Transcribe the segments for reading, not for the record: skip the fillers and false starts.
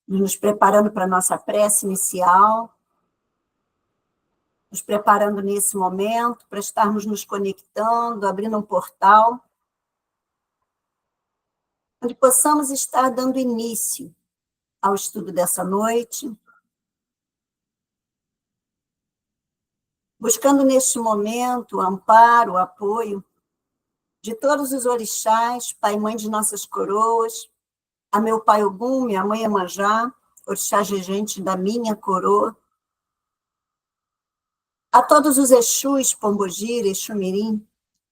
nos preparando para a nossa prece inicial, nos preparando nesse momento para estarmos nos conectando, abrindo um portal, onde possamos estar dando início ao estudo dessa noite, buscando neste momento o amparo, o apoio de todos os orixás, pai e mãe de nossas coroas, a meu pai Ogum, minha mãe Iemanjá, orixá regente da minha coroa, a todos os Exus, Pombogira, Exumirim,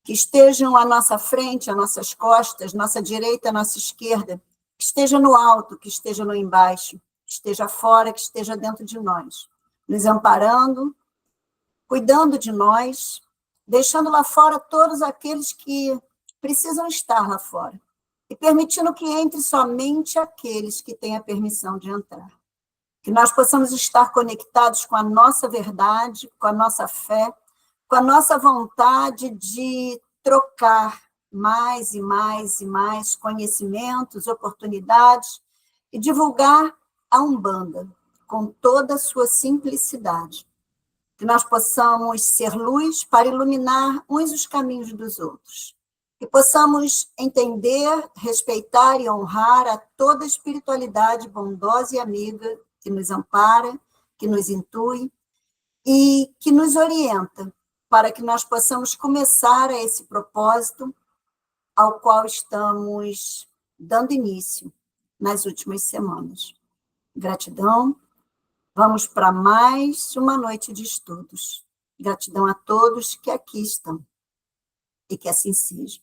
que estejam à nossa frente, às nossas costas, nossa direita, nossa esquerda, que esteja no alto, que esteja no embaixo, que esteja fora, que esteja dentro de nós, nos amparando, cuidando de nós, deixando lá fora todos aqueles que precisam estar lá fora, e permitindo que entre somente aqueles que têm a permissão de entrar. Que nós possamos estar conectados com a nossa verdade, com a nossa fé, com a nossa vontade de trocar mais e mais e mais conhecimentos, oportunidades, e divulgar a Umbanda com toda a sua simplicidade. Que nós possamos ser luz para iluminar uns os caminhos dos outros. Que possamos entender, respeitar e honrar a toda a espiritualidade bondosa e amiga que nos ampara, que nos intui e que nos orienta para que nós possamos começar a esse propósito ao qual estamos dando início nas últimas semanas. Gratidão. Vamos para mais uma noite de estudos. Gratidão a todos que aqui estão. E que assim seja.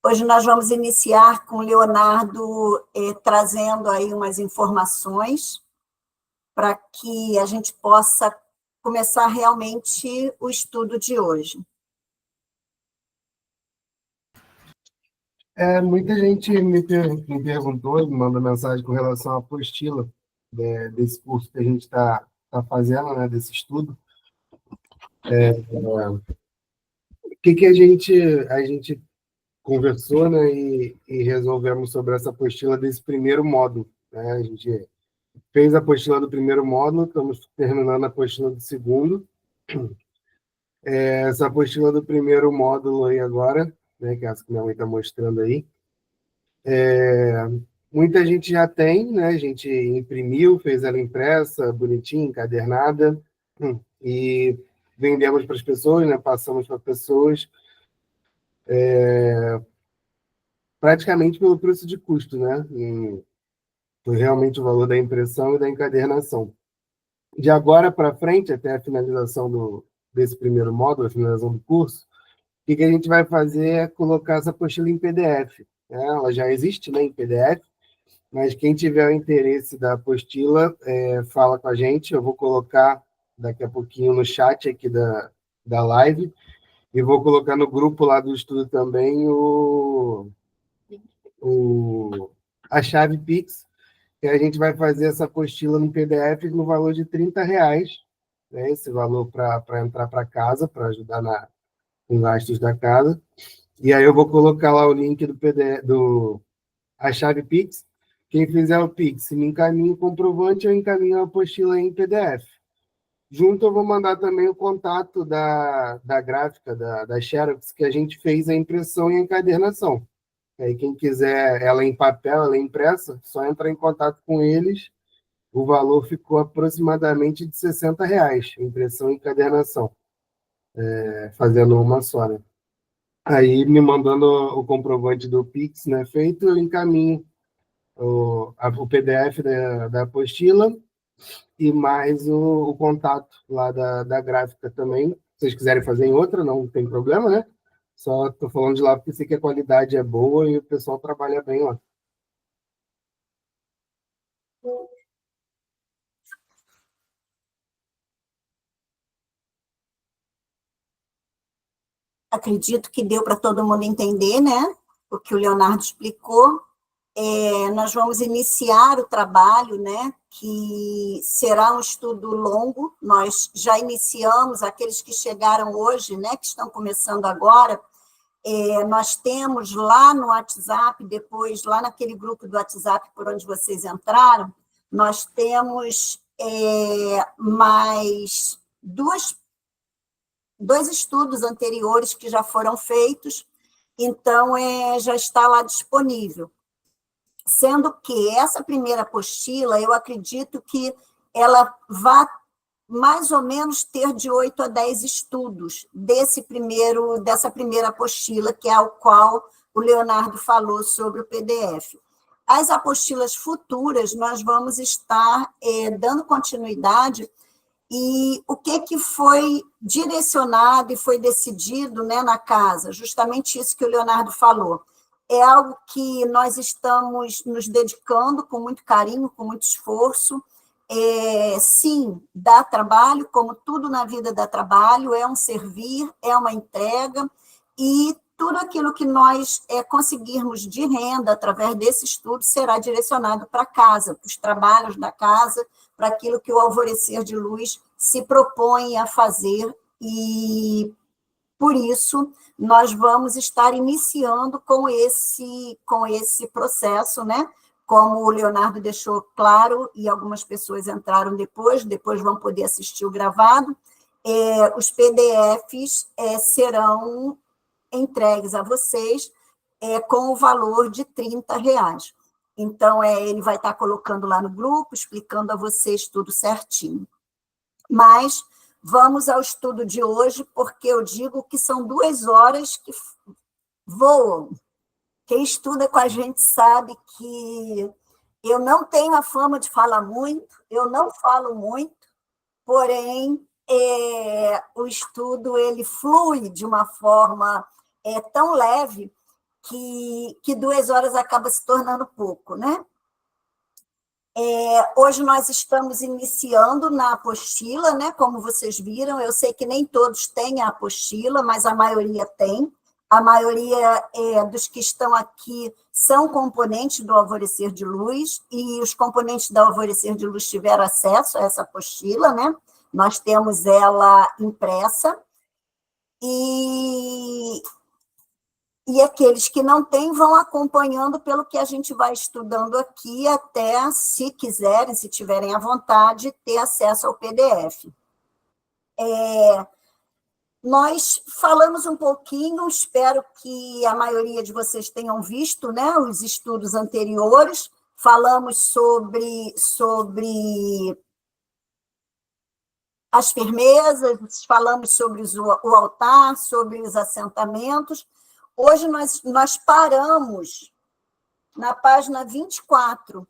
Hoje nós vamos iniciar com o Leonardo trazendo aí umas informações para que a gente possa começar realmente o estudo de hoje. Muita gente me perguntou, me mandou mensagem com relação à apostila desse curso que a gente está fazendo, né, desse estudo. O que a gente conversou, né, e resolvemos sobre essa apostila desse primeiro módulo, né? A gente fez a apostila do primeiro módulo, estamos terminando a apostila do segundo. Essa apostila do primeiro módulo aí agora, né, que é essa que minha mãe está mostrando aí, muita gente já tem, né? A gente imprimiu, fez ela impressa, bonitinha, encadernada, e vendemos para as pessoas, né? Passamos para pessoas, praticamente pelo preço de custo, né? Foi realmente o valor da impressão e da encadernação. De agora para frente, até a finalização desse primeiro módulo, a finalização do curso, o que a gente vai fazer é colocar essa apostila em PDF. Né? Ela já existe, né, em PDF, mas quem tiver o interesse da apostila, fala com a gente. Eu vou colocar daqui a pouquinho no chat aqui da live, e vou colocar no grupo lá do estudo também a chave Pix, que a gente vai fazer essa apostila no PDF no valor de R$30, né? Esse valor para entrar para casa, para ajudar com gastos da casa. E aí eu vou colocar lá o link do PDF, a chave Pix. Quem fizer o Pix me encaminha o comprovante, eu encaminho a apostila em PDF. Junto eu vou mandar também o contato da gráfica, da Xerox, que a gente fez a impressão e a encadernação. Aí quem quiser ela em papel, ela impressa, só entrar em contato com eles. O valor ficou aproximadamente de R$60, impressão e encadernação, fazendo uma só, né? Aí, me mandando o comprovante do Pix, né, feito, eu encaminho o PDF da apostila e mais o contato lá da gráfica também. Se vocês quiserem fazer em outra, não tem problema, né? Só estou falando de lá porque sei que a qualidade é boa e o pessoal trabalha bem lá. Acredito que deu para todo mundo entender, né? O que o Leonardo explicou. Nós vamos iniciar o trabalho, né? Que será um estudo longo. Nós já iniciamos, aqueles que chegaram hoje, né? Que estão começando agora, Nós temos lá no WhatsApp, depois, lá naquele grupo do WhatsApp por onde vocês entraram, nós temos mais dois estudos anteriores que já foram feitos, então já está lá disponível. Sendo que essa primeira apostila, eu acredito que ela vai mais ou menos ter de 8 a 10 estudos dessa primeira apostila, que é ao qual o Leonardo falou sobre o PDF. As apostilas futuras, nós vamos estar dando continuidade, e o que foi direcionado e foi decidido, né, na casa? Justamente isso que o Leonardo falou. É algo que nós estamos nos dedicando com muito carinho, com muito esforço. Sim, dá trabalho, como tudo na vida dá trabalho, é um servir, é uma entrega, e tudo aquilo que nós conseguirmos de renda através desse estudo será direcionado para a casa, para os trabalhos da casa, para aquilo que o Alvorecer de Luz se propõe a fazer, e por isso nós vamos estar iniciando com esse processo, né? Como o Leonardo deixou claro, e algumas pessoas entraram depois vão poder assistir o gravado, os PDFs serão entregues a vocês com o valor de R$30. Então, ele vai estar colocando lá no grupo, explicando a vocês tudo certinho. Mas vamos ao estudo de hoje, porque eu digo que são 2 horas que voam. Quem estuda com a gente sabe que eu não tenho a fama de falar muito, eu não falo muito, porém, o estudo ele flui de uma forma tão leve que 2 horas acaba se tornando pouco, né? Hoje nós estamos iniciando na apostila, né? Como vocês viram, eu sei que nem todos têm a apostila, mas a maioria tem. A maioria dos que estão aqui são componentes do Alvorecer de Luz, e os componentes do Alvorecer de Luz tiveram acesso a essa apostila, né? Nós temos ela impressa, e aqueles que não têm vão acompanhando pelo que a gente vai estudando aqui, até, se quiserem, se tiverem à vontade, ter acesso ao PDF. Nós falamos um pouquinho, espero que a maioria de vocês tenham visto, né, os estudos anteriores, falamos sobre as firmezas, falamos sobre o altar, sobre os assentamentos. Hoje nós paramos na página 24,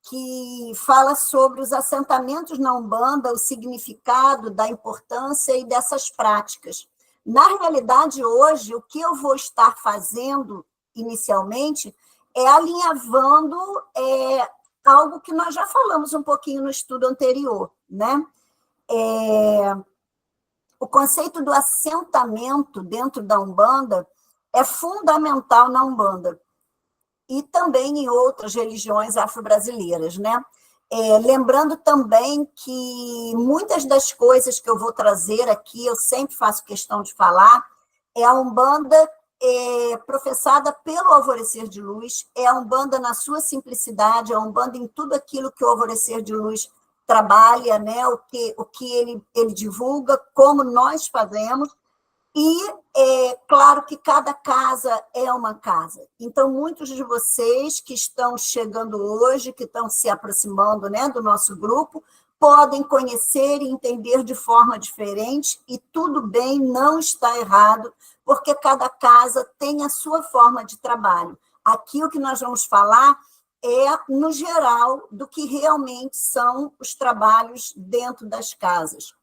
que fala sobre os assentamentos na Umbanda, o significado da importância e dessas práticas. Na realidade, hoje, o que eu vou estar fazendo inicialmente é alinhavando algo que nós já falamos um pouquinho no estudo anterior, né? O conceito do assentamento dentro da Umbanda é fundamental na Umbanda e também em outras religiões afro-brasileiras, né? Lembrando também que muitas das coisas que eu vou trazer aqui, eu sempre faço questão de falar, a Umbanda professada pelo Alvorecer de Luz, a Umbanda na sua simplicidade, a Umbanda em tudo aquilo que o Alvorecer de Luz trabalha, né? O que ele divulga, como nós fazemos. E claro que cada casa é uma casa. Então, muitos de vocês que estão chegando hoje, que estão se aproximando, né, do nosso grupo, podem conhecer e entender de forma diferente, e tudo bem, não está errado, porque cada casa tem a sua forma de trabalho. Aqui o que nós vamos falar no geral, do que realmente são os trabalhos dentro das casas.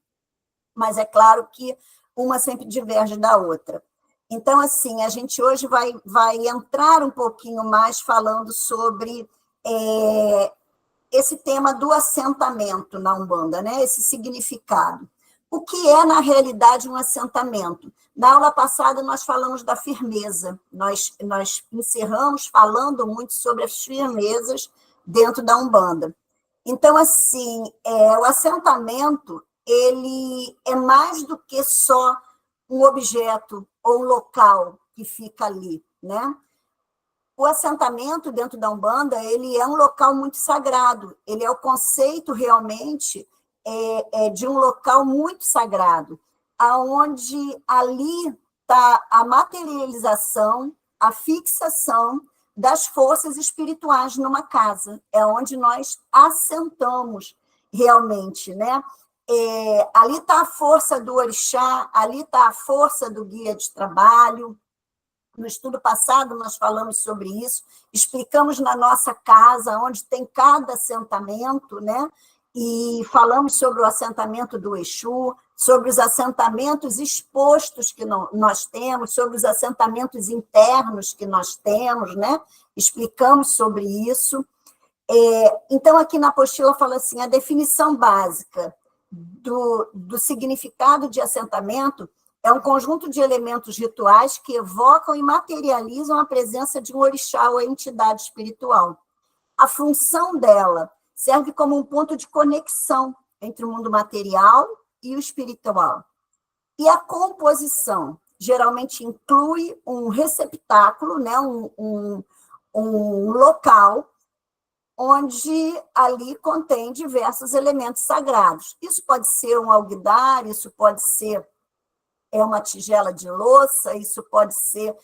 Mas é claro que uma sempre diverge da outra. Então, assim, a gente hoje vai entrar um pouquinho mais falando sobre esse tema do assentamento na Umbanda, né? Esse significado. O que é, na realidade, um assentamento? Na aula passada, nós falamos da firmeza. Nós encerramos falando muito sobre as firmezas dentro da Umbanda. Então, assim, o assentamento, ele é mais do que só um objeto ou um local que fica ali, né? O assentamento dentro da Umbanda, ele é um local muito sagrado, ele é o conceito realmente de um local muito sagrado, aonde ali está a materialização, a fixação das forças espirituais numa casa, é onde nós assentamos realmente, né? Ali está a força do orixá, ali está a força do guia de trabalho. No estudo passado, nós falamos sobre isso, explicamos na nossa casa, onde tem cada assentamento, né? E falamos sobre o assentamento do Exu, sobre os assentamentos expostos que nós temos, sobre os assentamentos internos que nós temos, né? Explicamos sobre isso. Então, aqui na apostila fala assim, a definição básica do significado de assentamento é um conjunto de elementos rituais que evocam e materializam a presença de um orixá ou entidade espiritual. A função dela serve como um ponto de conexão entre o mundo material e o espiritual. E a composição geralmente inclui um receptáculo, né, um local onde ali contém diversos elementos sagrados. Isso pode ser um alguidar, isso pode ser uma tigela de louça, isso pode ser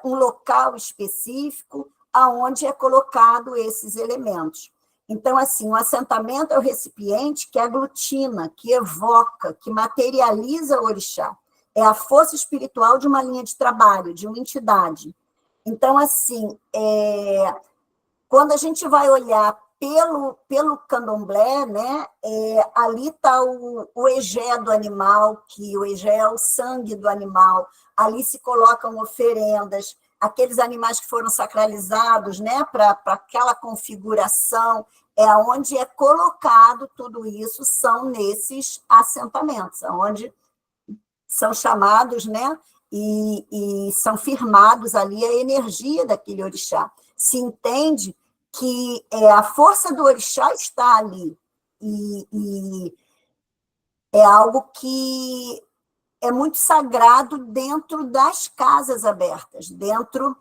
um local específico aonde é colocado esses elementos. Então, assim, o assentamento é o recipiente que aglutina, que evoca, que materializa o orixá. É a força espiritual de uma linha de trabalho, de uma entidade. Então, assim, quando a gente vai olhar pelo candomblé, né, ali está o egé do animal, que o egé é o sangue do animal, ali se colocam oferendas, aqueles animais que foram sacralizados, né, para aquela configuração, onde é colocado tudo isso, são nesses assentamentos, onde são chamados, né, e são firmados ali a energia daquele orixá. Se entende que a força do orixá está ali, e é algo que é muito sagrado dentro das casas abertas, dentro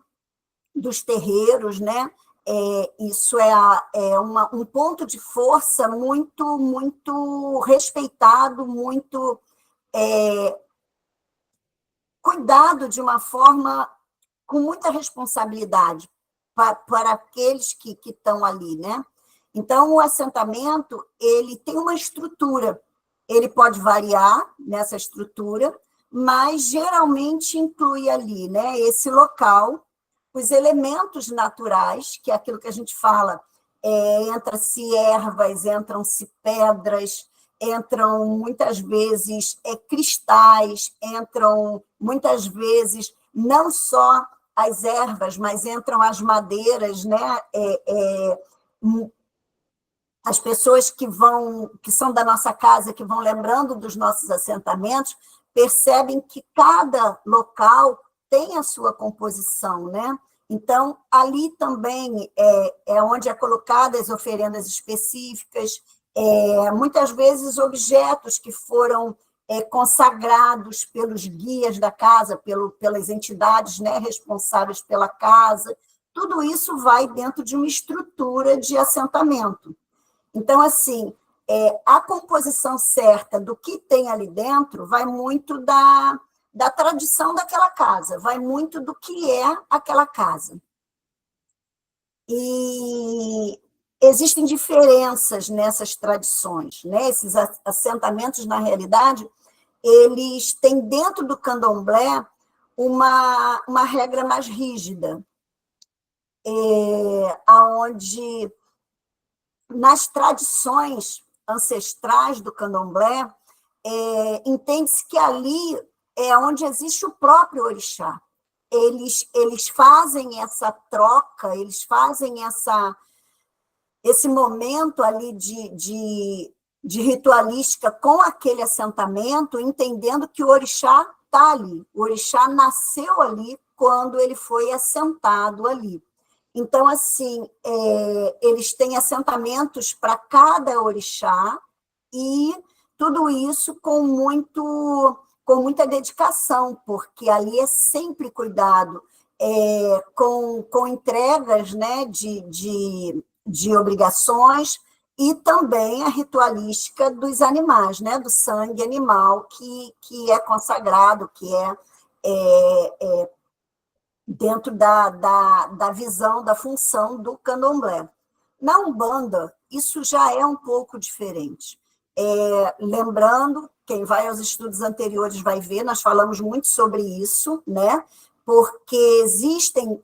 dos terreiros, né? Isso um ponto de força muito, muito respeitado, muito cuidado de uma forma com muita responsabilidade para aqueles que estão ali, né? Então, o assentamento, ele tem uma estrutura, ele pode variar nessa estrutura, mas geralmente inclui ali, né, esse local, os elementos naturais, que é aquilo que a gente fala, entra-se ervas, entram-se pedras, entram muitas vezes cristais, entram muitas vezes não só as ervas, mas entram as madeiras, né? As pessoas que são da nossa casa, que vão lembrando dos nossos assentamentos, percebem que cada local tem a sua composição, né? Então, ali também é onde é colocadas as oferendas específicas, muitas vezes objetos que foram consagrados pelos guias da casa, pelas entidades, né, responsáveis pela casa. Tudo isso vai dentro de uma estrutura de assentamento. Então, assim, a composição certa do que tem ali dentro vai muito da tradição daquela casa, vai muito do que é aquela casa. E existem diferenças nessas tradições, né? Esses assentamentos, na realidade, eles têm dentro do candomblé uma regra mais rígida, onde nas tradições ancestrais do candomblé, entende-se que ali é onde existe o próprio orixá. Eles fazem essa troca, eles fazem esse momento ali de ritualística com aquele assentamento, entendendo que o orixá está ali, o orixá nasceu ali quando ele foi assentado ali. Então, assim, eles têm assentamentos para cada orixá, e tudo isso com muito com muita dedicação, porque ali é sempre cuidado com entregas, né, de obrigações, e também a ritualística dos animais, né, do sangue animal que é consagrado, que é dentro da visão, da função do candomblé. Na Umbanda, isso já é um pouco diferente. Lembrando, quem vai aos estudos anteriores vai ver, nós falamos muito sobre isso, né? Porque existem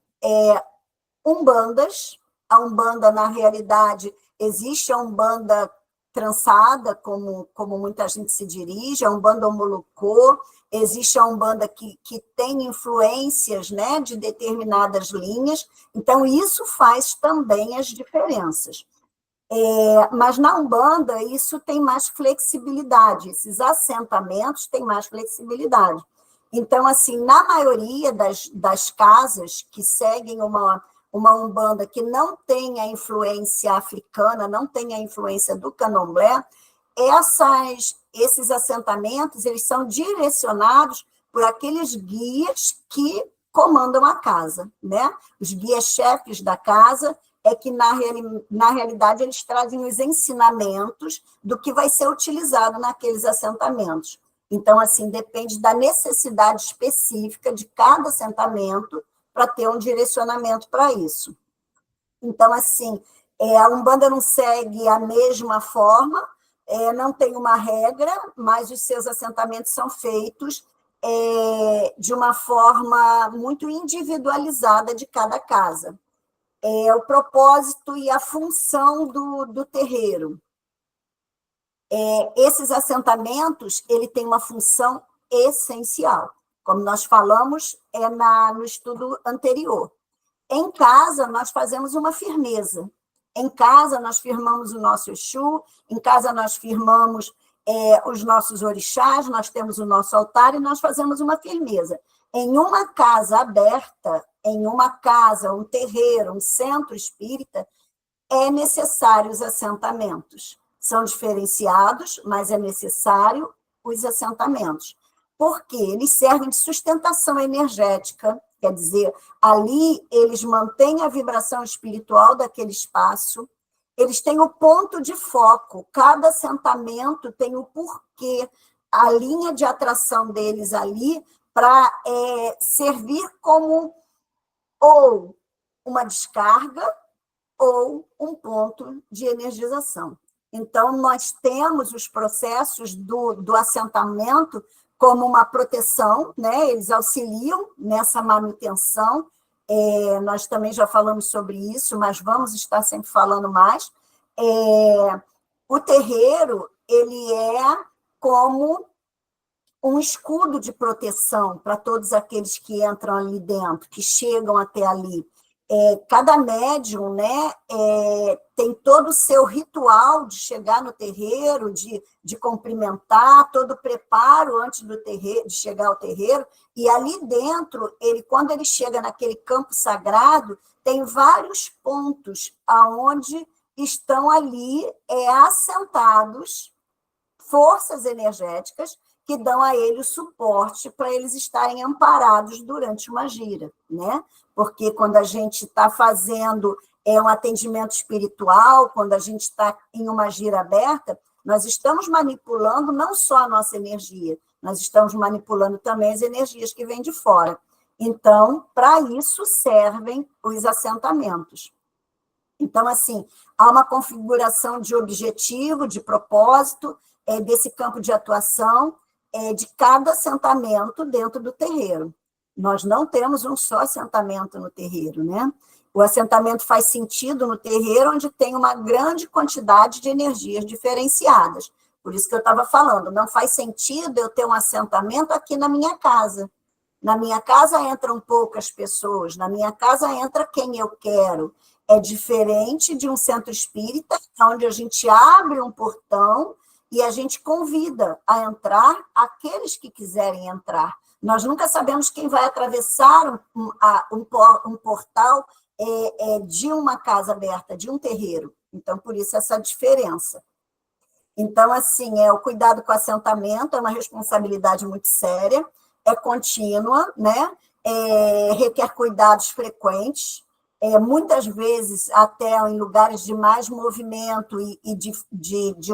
umbandas, a Umbanda, na realidade, existe a Umbanda trançada, como muita gente se dirige, a Umbanda Omolocô, existe a Umbanda que tem influências, né, de determinadas linhas, então isso faz também as diferenças. Mas na Umbanda isso tem mais flexibilidade, esses assentamentos têm mais flexibilidade. Então, assim, na maioria das casas que seguem uma Umbanda que não tem a influência africana, não tem a influência do candomblé, esses assentamentos eles são direcionados por aqueles guias que comandam a casa, né? Os guias-chefes da casa que, na realidade, eles trazem os ensinamentos do que vai ser utilizado naqueles assentamentos. Então, assim, depende da necessidade específica de cada assentamento para ter um direcionamento para isso. Então, assim, a Umbanda não segue a mesma forma, não tem uma regra, mas os seus assentamentos são feitos de uma forma muito individualizada de cada casa. O propósito e a função do terreiro. Esses assentamentos, ele tem uma função essencial, como nós falamos no estudo anterior. Em casa, nós fazemos uma firmeza. Em casa, nós firmamos o nosso Exu, em casa, nós firmamos os nossos orixás, nós temos o nosso altar e nós fazemos uma firmeza. Em uma casa aberta, em uma casa, um terreiro, um centro espírita, é necessário os assentamentos. São diferenciados, mas é necessário os assentamentos. Porque eles servem de sustentação energética, quer dizer, ali eles mantêm a vibração espiritual daquele espaço, eles têm o ponto de foco, cada assentamento tem o porquê, a linha de atração deles ali para servir como ou uma descarga ou um ponto de energização. Então, nós temos os processos do assentamento como uma proteção, né? Eles auxiliam nessa manutenção. Nós também já falamos sobre isso, mas vamos estar sempre falando mais. O terreiro, ele é como um escudo de proteção para todos aqueles que entram ali dentro, que chegam até ali. Cada médium, né, tem todo o seu ritual de chegar no terreiro, de cumprimentar, todo o preparo antes de chegar ao terreiro, e ali dentro, quando ele chega naquele campo sagrado, tem vários pontos aonde estão ali assentados forças energéticas que dão a ele o suporte para eles estarem amparados durante uma gira, né? Porque quando a gente está fazendo um atendimento espiritual, quando a gente está em uma gira aberta, nós estamos manipulando não só a nossa energia, nós estamos manipulando também as energias que vêm de fora. Então, para isso servem os assentamentos. Então, assim, há uma configuração de objetivo, de propósito, desse campo de atuação, de cada assentamento dentro do terreiro. Nós não temos um só assentamento no terreiro, né? O assentamento faz sentido no terreiro onde tem uma grande quantidade de energias diferenciadas. Por isso que eu estava falando, não faz sentido eu ter um assentamento aqui na minha casa. Na minha casa entram poucas pessoas, na minha casa entra quem eu quero. É diferente de um centro espírita, onde a gente abre um portão e a gente convida a entrar aqueles que quiserem entrar. Nós nunca sabemos quem vai atravessar um portal de uma casa aberta, de um terreiro. Então, por isso, essa diferença. Então, assim, o cuidado com o assentamento é uma responsabilidade muito séria, é contínua, né? Requer cuidados frequentes, muitas vezes até em lugares de mais movimento e de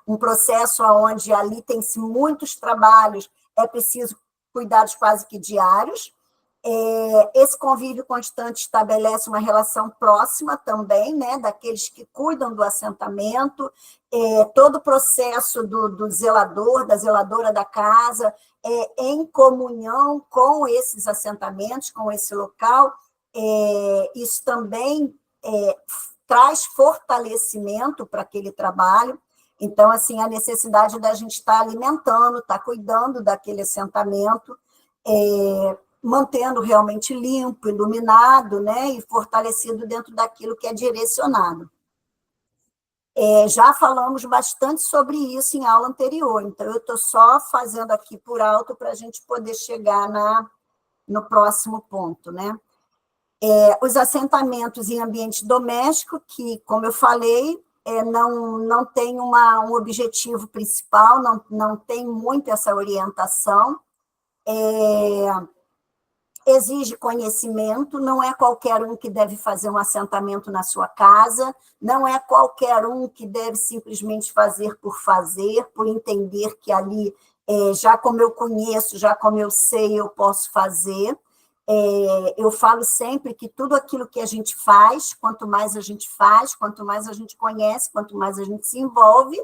um processo onde ali tem-se muitos trabalhos, é preciso cuidados quase que diários. Esse convívio constante estabelece uma relação próxima também, né, daqueles que cuidam do assentamento, todo o processo do zelador, da zeladora da casa, em comunhão com esses assentamentos, com esse local, isso também traz fortalecimento para aquele trabalho. Então, assim, a necessidade da gente estar alimentando, estar cuidando daquele assentamento, mantendo realmente limpo, iluminado, né, e fortalecido dentro daquilo que é direcionado. Já falamos bastante sobre isso em aula anterior, então eu estou só fazendo aqui por alto para a gente poder chegar no próximo ponto, né? Os assentamentos em ambiente doméstico, que, como eu falei, não tem um objetivo principal, não tem muito essa orientação, exige conhecimento, não é qualquer um que deve fazer um assentamento na sua casa, não é qualquer um que deve simplesmente fazer, por entender que ali, já como eu conheço, já como eu sei, eu posso fazer. Eu falo sempre que tudo aquilo que a gente faz, quanto mais a gente faz, quanto mais a gente conhece, quanto mais a gente se envolve,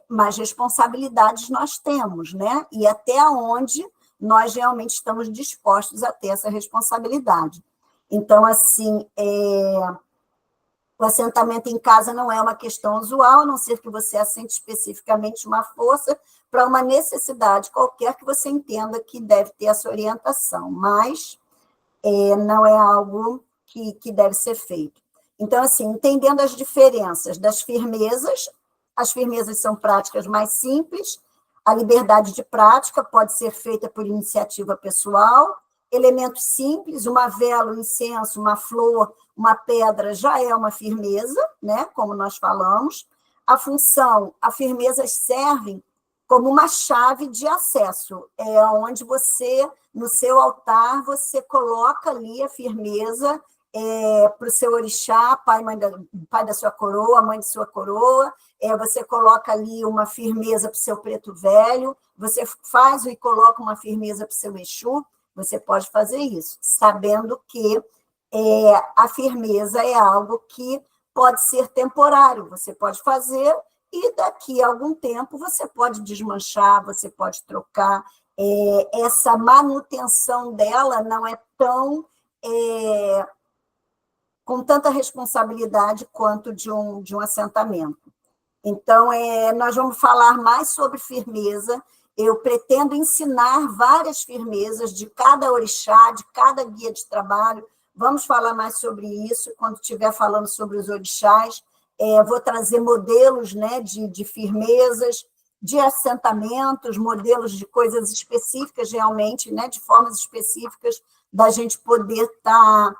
mais responsabilidades nós temos, né? E até onde nós realmente estamos dispostos a ter essa responsabilidade. Então, assim, o assentamento em casa não é uma questão usual, a não ser que você assente especificamente uma força para uma necessidade qualquer que você entenda que deve ter essa orientação, mas não é algo que deve ser feito. Então, assim, entendendo as diferenças das firmezas, as firmezas são práticas mais simples, a liberdade de prática pode ser feita por iniciativa pessoal, elementos simples, uma vela, um incenso, uma flor, uma pedra já é uma firmeza, né, como nós falamos. A função, a firmeza servem como uma chave de acesso, onde você, no seu altar, você coloca ali a firmeza para o seu orixá, pai da sua coroa, mãe de sua coroa, você coloca ali uma firmeza para o seu preto velho, você faz e coloca uma firmeza para o seu Exu, você pode fazer isso, sabendo que a firmeza é algo que pode ser temporário, você pode fazer e daqui a algum tempo você pode desmanchar, você pode trocar, essa manutenção dela não é tão... com tanta responsabilidade quanto de um assentamento. Então, nós vamos falar mais sobre firmeza. Eu pretendo ensinar várias firmezas de cada orixá, de cada guia de trabalho. Vamos falar mais sobre isso quando estiver falando sobre os orixás. Vou trazer modelos, né, de firmezas, de assentamentos, modelos de coisas específicas, realmente, né, de formas específicas da gente poder estar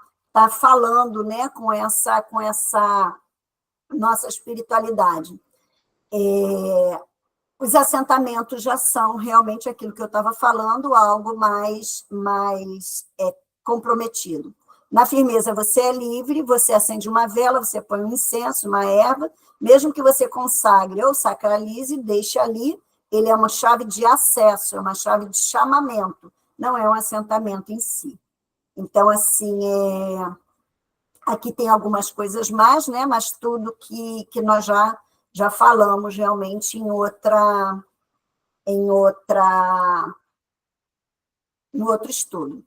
falando, né, com essa nossa espiritualidade. Os assentamentos já são realmente aquilo que eu estava falando, algo mais comprometido. Na firmeza, você é livre, você acende uma vela, você põe um incenso, uma erva, mesmo que você consagre ou sacralize, deixe ali, ele é uma chave de acesso, é uma chave de chamamento, não é um assentamento em si. Então, assim, aqui tem algumas coisas mais, né? Mas tudo que nós já falamos realmente no outro estudo.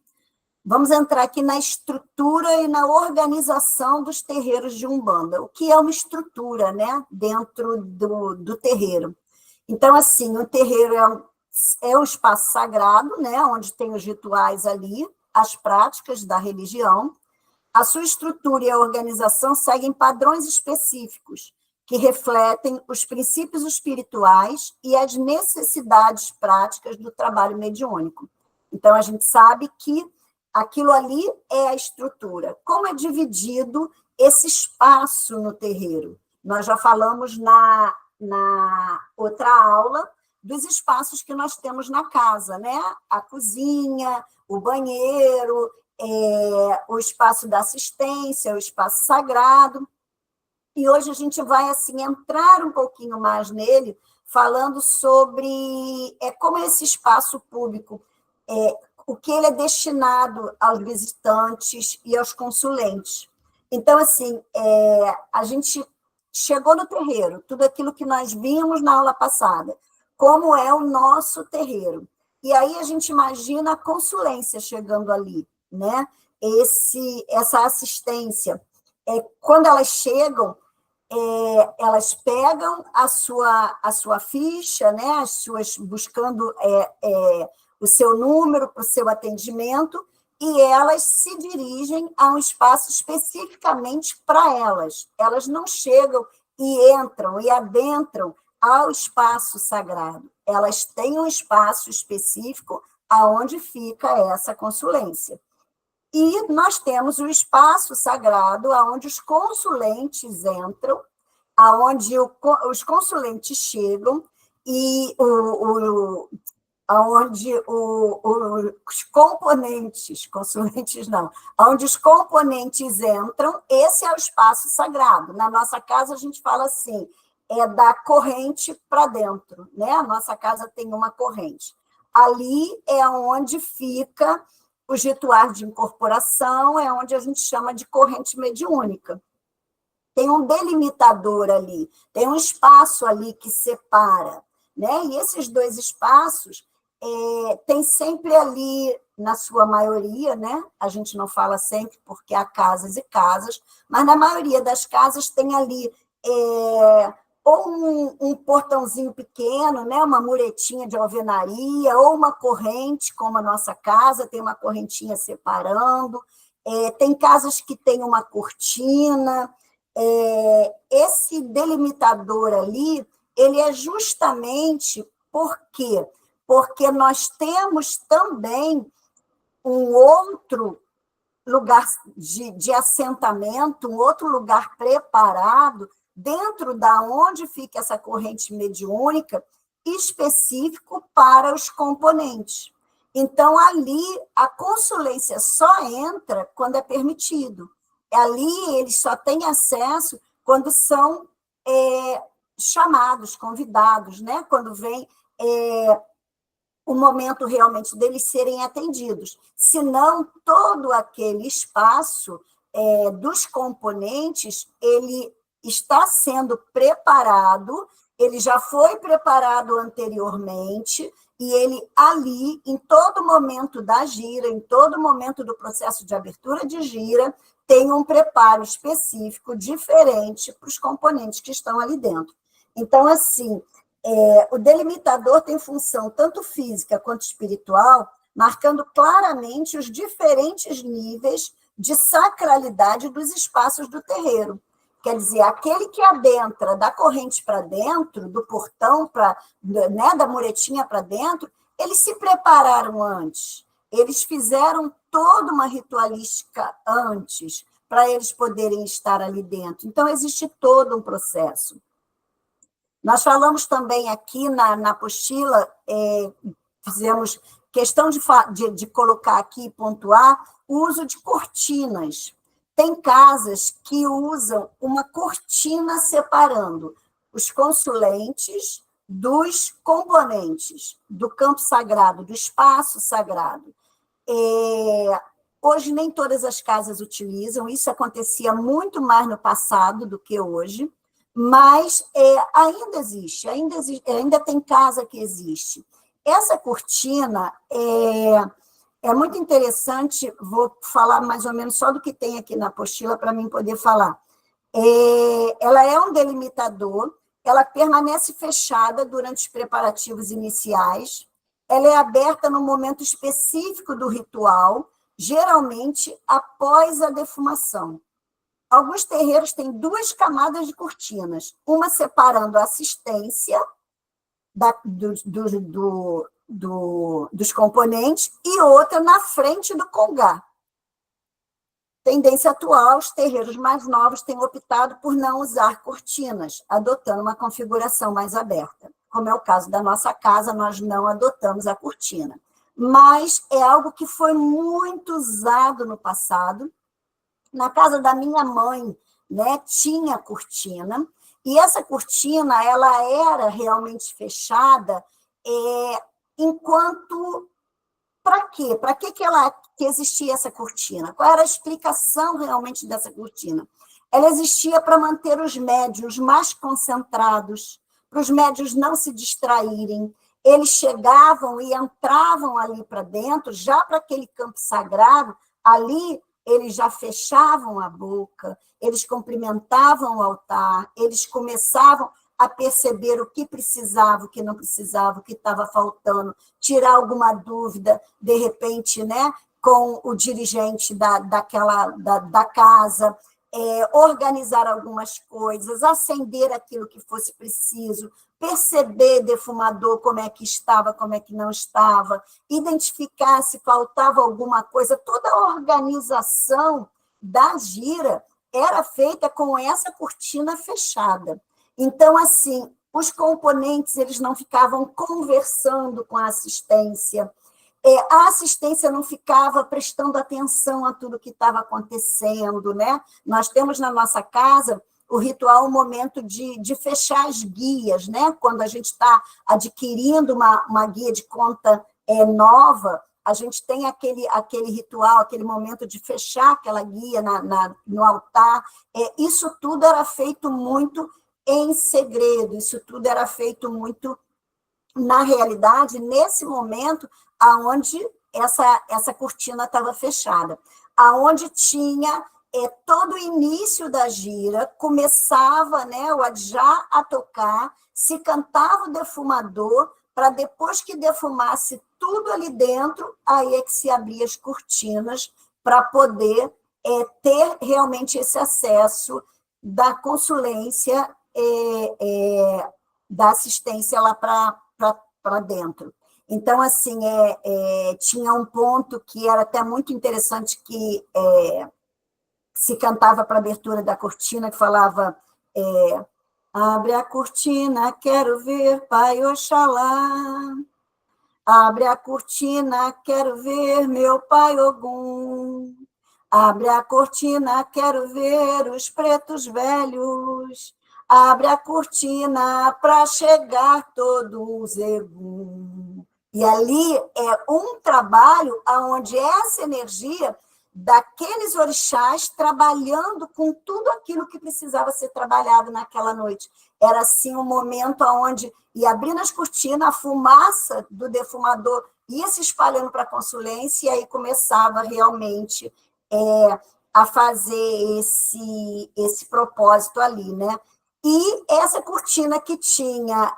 Vamos entrar aqui na estrutura e na organização dos terreiros de Umbanda. O que é uma estrutura, né? Dentro do terreiro. Então, assim, o terreiro é um espaço sagrado, né? Onde tem os rituais ali, as práticas da religião. A sua estrutura e a organização seguem padrões específicos, que refletem os princípios espirituais e as necessidades práticas do trabalho mediúnico. Então, a gente sabe que aquilo ali é a estrutura. Como é dividido esse espaço no terreiro? Nós já falamos na outra aula dos espaços que nós temos na casa, né? A cozinha, o banheiro, o espaço da assistência, o espaço sagrado. E hoje a gente vai assim entrar um pouquinho mais nele, falando sobre como esse espaço público, o que ele é destinado aos visitantes e aos consulentes. Então, assim, a gente chegou no terreiro, tudo aquilo que nós vimos na aula passada, como é o nosso terreiro. E aí a gente imagina a consulência chegando ali, né? Essa assistência. Quando elas chegam, elas pegam a sua ficha, né? Buscando o seu número para o seu atendimento, e elas se dirigem a um espaço especificamente para elas. Elas não chegam e entram e adentram ao espaço sagrado. Elas têm um espaço específico aonde fica essa consulência. E nós temos o espaço sagrado aonde os consulentes entram, aonde os consulentes chegam e onde os componentes, consulentes não, onde os componentes entram, esse é o espaço sagrado. Na nossa casa, a gente fala assim, da corrente para dentro, né? A nossa casa tem uma corrente. Ali é onde fica os rituais de incorporação, é onde a gente chama de corrente mediúnica. Tem um delimitador ali, tem um espaço ali que separa, né? E esses dois espaços tem sempre ali, na sua maioria, né? A gente não fala sempre porque há casas e casas, mas na maioria das casas tem ali ou um portãozinho pequeno, né? Uma muretinha de alvenaria, ou uma corrente, como a nossa casa, tem uma correntinha separando, tem casas que tem uma cortina. Esse delimitador ali, ele é justamente porque nós temos também um outro lugar de assentamento, um outro lugar preparado, dentro da onde fica essa corrente mediúnica, específico para os componentes. Então, ali, a consulência só entra quando é permitido. Ali, eles só têm acesso quando são chamados, convidados, né? Quando vem o momento realmente deles serem atendidos. Senão, todo aquele espaço dos componentes, ele está sendo preparado, ele já foi preparado anteriormente, e ele ali, em todo momento da gira, em todo momento do processo de abertura de gira, tem um preparo específico, diferente para os componentes que estão ali dentro. Então, assim, o delimitador tem função tanto física quanto espiritual, marcando claramente os diferentes níveis de sacralidade dos espaços do terreiro. Quer dizer, aquele que adentra da corrente para dentro, do portão, né, da muretinha para dentro, eles se prepararam antes. Eles fizeram toda uma ritualística antes, para eles poderem estar ali dentro. Então, existe todo um processo. Nós falamos também aqui na apostila, fizemos questão de colocar aqui e pontuar o uso de cortinas. Tem casas que usam uma cortina separando os consulentes dos componentes do campo sagrado, do espaço sagrado. Hoje, nem todas as casas utilizam, isso acontecia muito mais no passado do que hoje, mas ainda existe, ainda tem casa que existe. Essa cortina é muito interessante, vou falar mais ou menos só do que tem aqui na apostila para mim poder falar. Ela é um delimitador, ela permanece fechada durante os preparativos iniciais, ela é aberta no momento específico do ritual, geralmente após a defumação. Alguns terreiros têm 2 camadas de cortinas, uma separando a assistência dos componentes e outra na frente do congá. Tendência atual, os terreiros mais novos têm optado por não usar cortinas, adotando uma configuração mais aberta. Como é o caso da nossa casa, nós não adotamos a cortina. Mas é algo que foi muito usado no passado. Na casa da minha mãe, né, tinha cortina, e essa cortina ela era realmente fechada enquanto... Para quê? Para que existia essa cortina? Qual era a explicação realmente dessa cortina? Ela existia para manter os médiuns mais concentrados, para os médiuns não se distraírem. Eles chegavam e entravam ali para dentro, já para aquele campo sagrado, ali eles já fechavam a boca, eles cumprimentavam o altar, eles começavam a perceber o que precisava, o que não precisava, o que estava faltando, tirar alguma dúvida, de repente, né, com o dirigente da casa, organizar algumas coisas, acender aquilo que fosse preciso, perceber defumador como é que estava, como é que não estava, identificar se faltava alguma coisa. Toda a organização da gira era feita com essa cortina fechada. Então, assim, os componentes eles não ficavam conversando com a assistência não ficava prestando atenção a tudo que estava acontecendo, né? Nós temos na nossa casa o ritual, o momento de fechar as guias, né? Quando a gente está adquirindo uma guia de conta nova, a gente tem aquele ritual, aquele momento de fechar aquela guia no altar. Isso tudo era feito muito em segredo, isso tudo era feito muito, na realidade, nesse momento, aonde essa cortina estava fechada, aonde tinha todo o início da gira, começava, né, o adjá a tocar, se cantava o defumador, para depois que defumasse tudo ali dentro, aí é que se abria as cortinas para poder ter realmente esse acesso da consulência, da assistência lá para dentro. Então, assim, tinha um ponto que era até muito interessante, que se cantava para a abertura da cortina, que falava: abre a cortina, quero ver Pai Oxalá. Abre a cortina, quero ver meu Pai Ogum. Abre a cortina, quero ver os pretos velhos. Abre a cortina para chegar todos Egum. E ali é um trabalho onde essa energia daqueles orixás trabalhando com tudo aquilo que precisava ser trabalhado naquela noite. Era, assim, um momento onde ia abrindo as cortinas, a fumaça do defumador ia se espalhando para a consulência, e aí começava realmente a fazer esse propósito ali, né? E essa cortina que tinha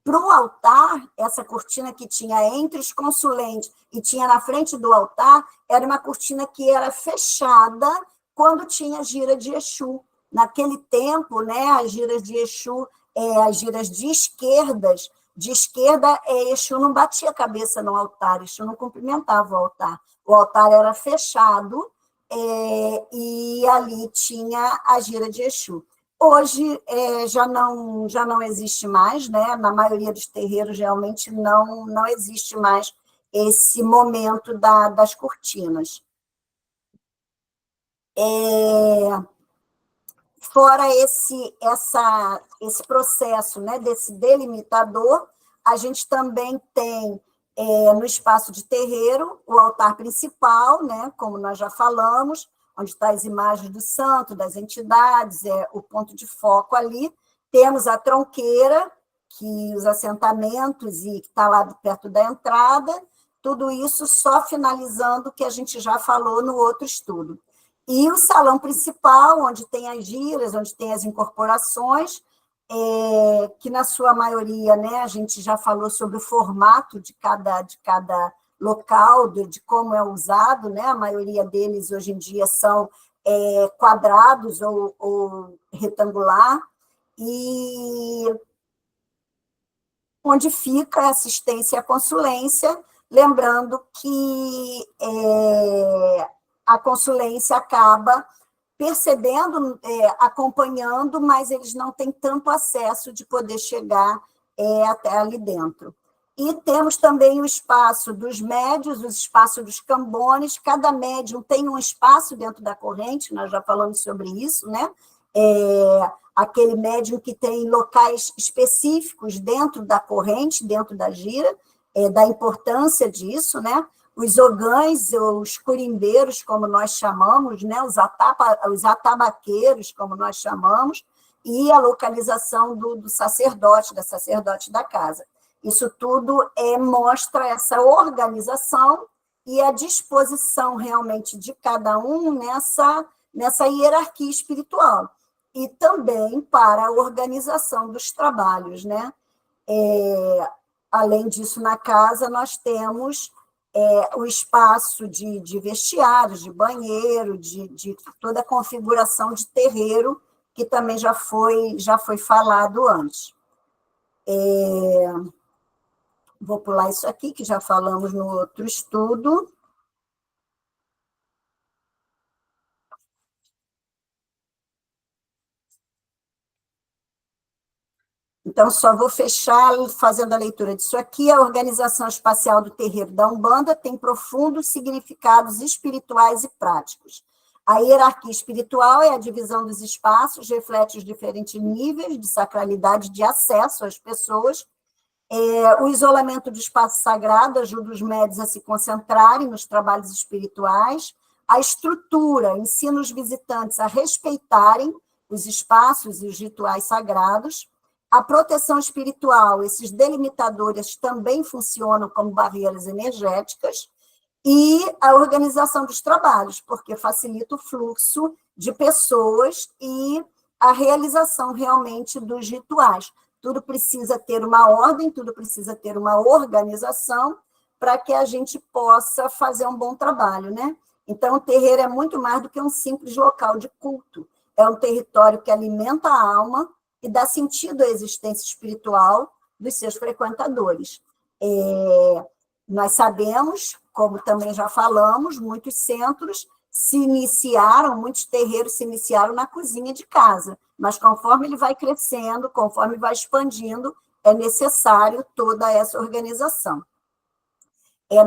para o altar, essa cortina que tinha entre os consulentes e tinha na frente do altar, era uma cortina que era fechada quando tinha gira de Exu. Naquele tempo, né, as giras de Exu, as giras de esquerda, Exu não batia a cabeça no altar, Exu não cumprimentava o altar. O altar era fechado, e ali tinha a gira de Exu. Hoje já não existe mais, né? Na maioria dos terreiros realmente não existe mais esse momento das cortinas. Fora esse processo, né, desse delimitador, a gente também tem no espaço de terreiro o altar principal, né, como nós já falamos, onde estão as imagens do santo, das entidades, o ponto de foco ali. Temos a tronqueira, que os assentamentos, e que está lá perto da entrada, tudo isso só finalizando o que a gente já falou no outro estudo. E o salão principal, onde tem as giras, onde tem as incorporações, que na sua maioria, né, a gente já falou sobre o formato de cada local, de como é usado, né? A maioria deles hoje em dia são quadrados ou retangular, e onde fica a assistência e a consulência, lembrando que a consulência acaba percebendo, acompanhando, mas eles não têm tanto acesso de poder chegar até ali dentro. E temos também o espaço dos médios, o espaço dos cambones, cada médium tem um espaço dentro da corrente, nós já falamos sobre isso, né? Aquele médium que tem locais específicos dentro da corrente, dentro da gira, da importância disso, né? Os ogães, os curimbeiros, como nós chamamos, né? Os atabaqueiros, como nós chamamos, e a localização do sacerdote, da sacerdote da casa. Isso tudo mostra essa organização e a disposição realmente de cada um nessa hierarquia espiritual. E também para a organização dos trabalhos, né? Além disso, na casa, nós temos o espaço de vestiários, de banheiro, de toda a configuração de terreiro, que também já foi falado antes. Vou pular isso aqui, que já falamos no outro estudo. Então, só vou fechar fazendo a leitura disso aqui. A organização espacial do terreiro da Umbanda tem profundos significados espirituais e práticos. A hierarquia espiritual é a divisão dos espaços, reflete os diferentes níveis de sacralidade de acesso às pessoas. O isolamento do espaço sagrado ajuda os médiuns a se concentrarem nos trabalhos espirituais. A estrutura ensina os visitantes a respeitarem os espaços e os rituais sagrados. A proteção espiritual, esses delimitadores também funcionam como barreiras energéticas, e a organização dos trabalhos, porque facilita o fluxo de pessoas e a realização realmente dos rituais. Tudo precisa ter uma ordem, tudo precisa ter uma organização para que a gente possa fazer um bom trabalho, né? Então, o terreiro é muito mais do que um simples local de culto. É um território que alimenta a alma e dá sentido à existência espiritual dos seus frequentadores. Nós sabemos, como também já falamos, muitos centros muitos terreiros se iniciaram na cozinha de casa, mas conforme ele vai crescendo, conforme vai expandindo, é necessário toda essa organização.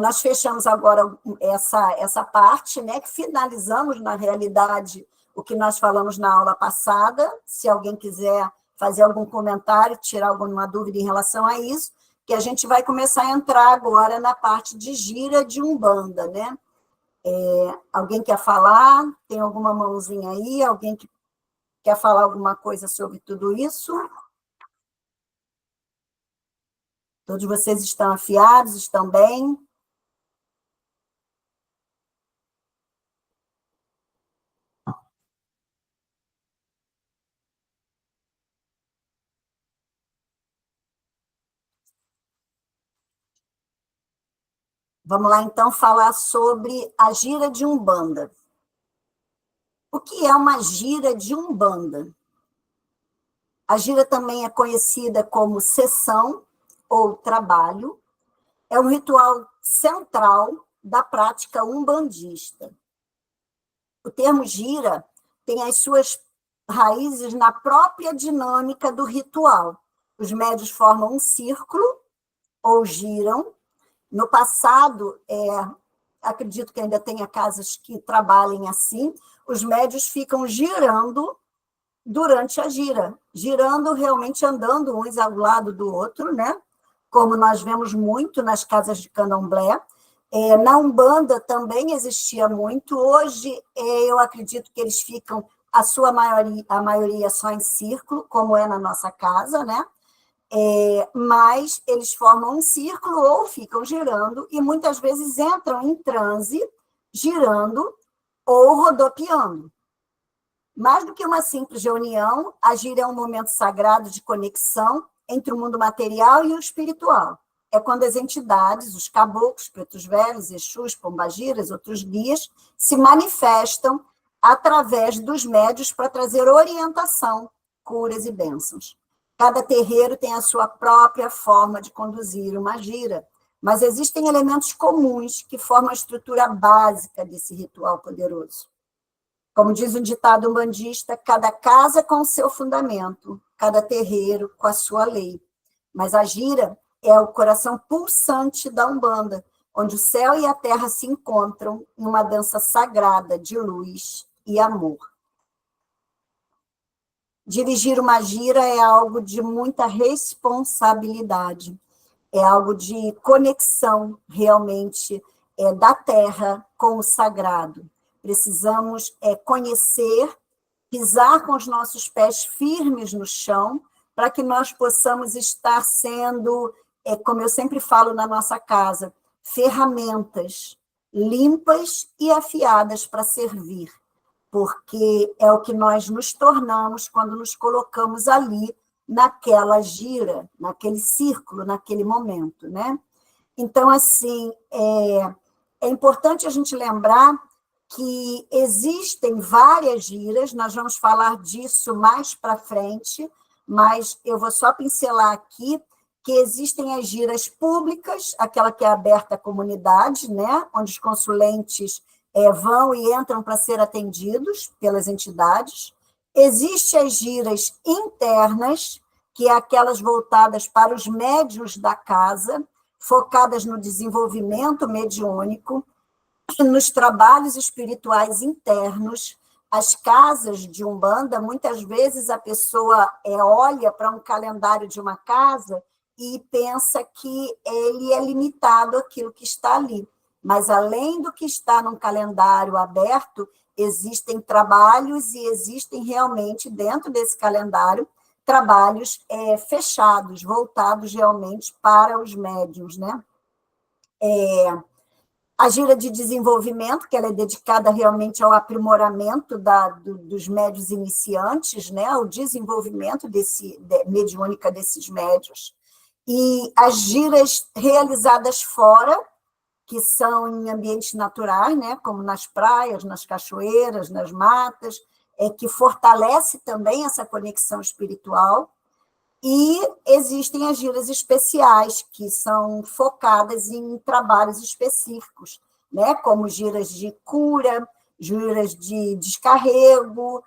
Nós fechamos agora essa parte, né, que finalizamos, na realidade, o que nós falamos na aula passada. Se alguém quiser fazer algum comentário, tirar alguma dúvida em relação a isso, que a gente vai começar a entrar agora na parte de gira de Umbanda, né? Alguém quer falar? Tem alguma mãozinha aí? Alguém que quer falar alguma coisa sobre tudo isso? Todos vocês estão afiados? Estão bem? Vamos lá, então, falar sobre a gira de Umbanda. O que é uma gira de Umbanda? A gira também é conhecida como sessão ou trabalho. É um ritual central da prática umbandista. O termo gira tem as suas raízes na própria dinâmica do ritual. Os médiuns formam um círculo ou giram. No passado, acredito que ainda tenha casas que trabalhem assim, os médiuns ficam girando durante a gira, girando realmente, andando uns ao lado do outro, né? Como nós vemos muito nas casas de candomblé. Na Umbanda também existia muito. Hoje, eu acredito que eles ficam, a maioria só em círculo, como é na nossa casa, né? Mas eles formam um círculo ou ficam girando, e muitas vezes entram em transe, girando ou rodopiando. Mais do que uma simples reunião, a gira é um momento sagrado de conexão entre o mundo material e o espiritual. É quando as entidades, os caboclos, pretos velhos, exus, pombagiras, outros guias, se manifestam através dos médiuns para trazer orientação, curas e bênçãos. Cada terreiro tem a sua própria forma de conduzir uma gira. mas existem elementos comuns que formam a estrutura básica desse ritual poderoso. Como diz um ditado umbandista, cada casa com o seu fundamento, cada terreiro com a sua lei. Mas a gira é o coração pulsante da Umbanda, onde o céu e a terra se encontram em uma dança sagrada de luz e amor. Dirigir uma gira é algo de muita responsabilidade, é algo de conexão, realmente, da terra com o sagrado. Precisamos conhecer, pisar com os nossos pés firmes no chão, para que nós possamos estar sendo, como eu sempre falo na nossa casa, ferramentas limpas e afiadas para servir, porque é o que nós nos tornamos quando nos colocamos ali naquela gira, naquele círculo, naquele momento, né? Então, assim, é importante a gente lembrar que existem várias giras, nós vamos falar disso mais para frente, mas eu vou só pincelar aqui que existem as giras públicas, aquela que é aberta à comunidade, né? Onde os consulentes vão e entram para ser atendidos pelas entidades. Existem as giras internas, que é aquelas voltadas para os médiuns da casa, focadas no desenvolvimento mediúnico, nos trabalhos espirituais internos. As casas de Umbanda, muitas vezes a pessoa olha para um calendário de uma casa e pensa que ele é limitado àquilo que está ali. Mas, além do que está num calendário aberto, existem trabalhos e existem realmente, dentro desse calendário, trabalhos fechados, voltados realmente para os médiuns, né? A gira de desenvolvimento, que ela é dedicada realmente ao aprimoramento dos médiuns iniciantes, né? O desenvolvimento mediúnica desses médiuns. E as giras realizadas fora, que são em ambientes naturais, né? Como nas praias, nas cachoeiras, nas matas, que fortalece também essa conexão espiritual. E existem as giras especiais, que são focadas em trabalhos específicos, né? Como giras de cura, giras de descarrego,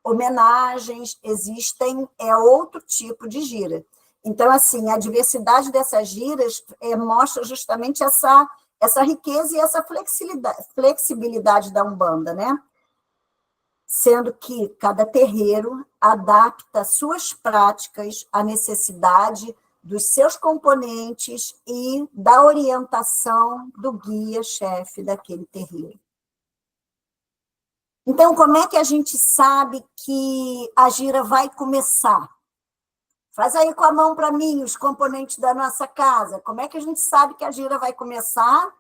homenagens, existem outro tipo de gira. Então, assim, a diversidade dessas giras mostra justamente essa riqueza e essa flexibilidade da Umbanda, né? Sendo que cada terreiro adapta suas práticas à necessidade dos seus componentes e da orientação do guia-chefe daquele terreiro. Então, como é que a gente sabe que a gira vai começar? Faz aí com a mão para mim os componentes da nossa casa. Como é que a gente sabe que a gira vai começar?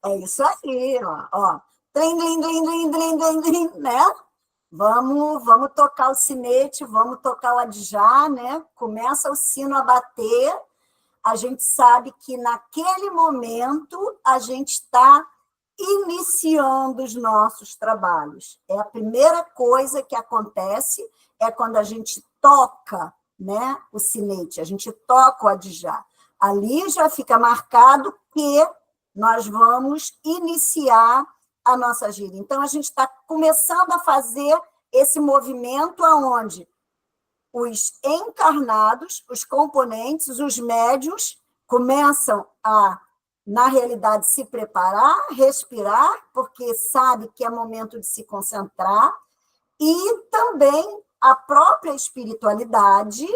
É isso aí, ó. Tlim, tlim, tlim, tlim, tlim, tlim, tlim, né? Vamos tocar o sinete, vamos tocar o adjá, né? Começa o sino a bater, a gente sabe que naquele momento a gente está iniciando os nossos trabalhos. É a primeira coisa que acontece quando a gente toca, né, o sinete, a gente toca o adjá. Ali já fica marcado que nós vamos iniciar a nossa gira. Então, a gente está começando a fazer esse movimento aonde os encarnados, os componentes, os médiuns, começam a, na realidade, se preparar, respirar, porque sabe que é momento de se concentrar, e também a própria espiritualidade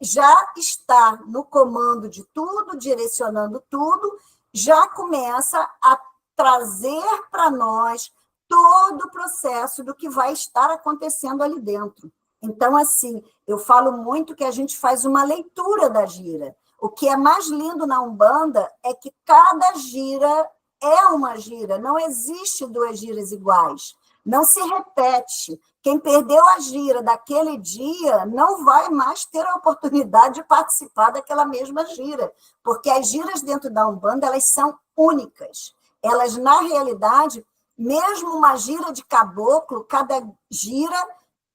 já está no comando de tudo, direcionando tudo, já começa a trazer para nós todo o processo do que vai estar acontecendo ali dentro. Então, assim, eu falo muito que a gente faz uma leitura da gira. O que é mais lindo na Umbanda é que cada gira é uma gira, não existe duas giras iguais, não se repete. Quem perdeu a gira daquele dia não vai mais ter a oportunidade de participar daquela mesma gira, porque as giras dentro da Umbanda, elas são únicas. Elas, na realidade, mesmo uma gira de caboclo, cada gira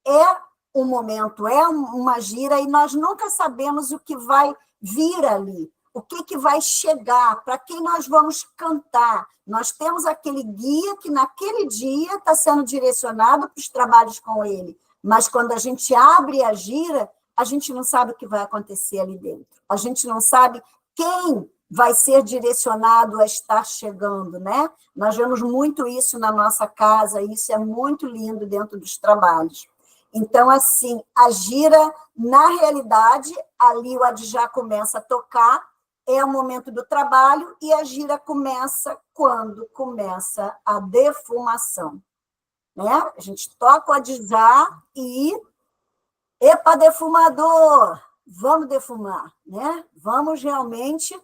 é um momento, é uma gira, e nós nunca sabemos o que vai vir ali, o que vai chegar, para quem nós vamos cantar. Nós temos aquele guia que, naquele dia, está sendo direcionado para os trabalhos com ele, mas quando a gente abre a gira, a gente não sabe o que vai acontecer ali dentro. A gente não sabe quem vai ser direcionado a estar chegando, né? Nós vemos muito isso na nossa casa, e isso é muito lindo dentro dos trabalhos. Então, assim, a gira, na realidade, ali o adjá começa a tocar, é o momento do trabalho, e a gira começa quando começa a defumação, né? A gente toca o adjá e... Epa, defumador! Vamos defumar, né? Vamos realmente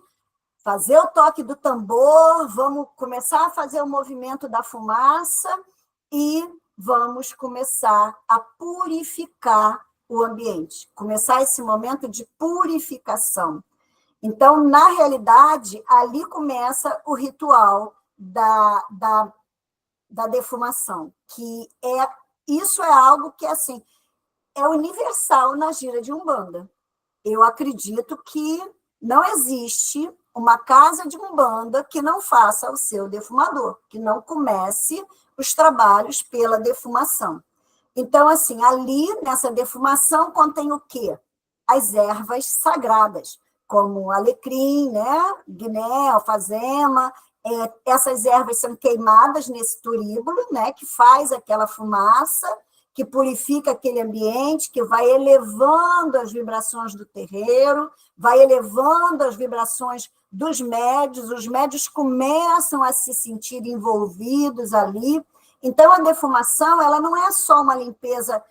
fazer o toque do tambor, vamos começar a fazer o movimento da fumaça e vamos começar a purificar o ambiente, começar esse momento de purificação. Então, na realidade, ali começa o ritual da defumação, que isso é algo que, assim, é universal na gira de Umbanda. Eu acredito que não existe uma casa de Umbanda que não faça o seu defumador, que não comece os trabalhos pela defumação. Então, assim, ali, nessa defumação, contém o quê? As ervas sagradas, como alecrim, né? Guiné, alfazema. Essas ervas são queimadas nesse turíbulo, né? Que faz aquela fumaça, que purifica aquele ambiente, que vai elevando as vibrações do terreiro, vai elevando as vibrações dos médiuns, os médiuns começam a se sentir envolvidos ali. Então, a defumação, ela não é só uma limpeza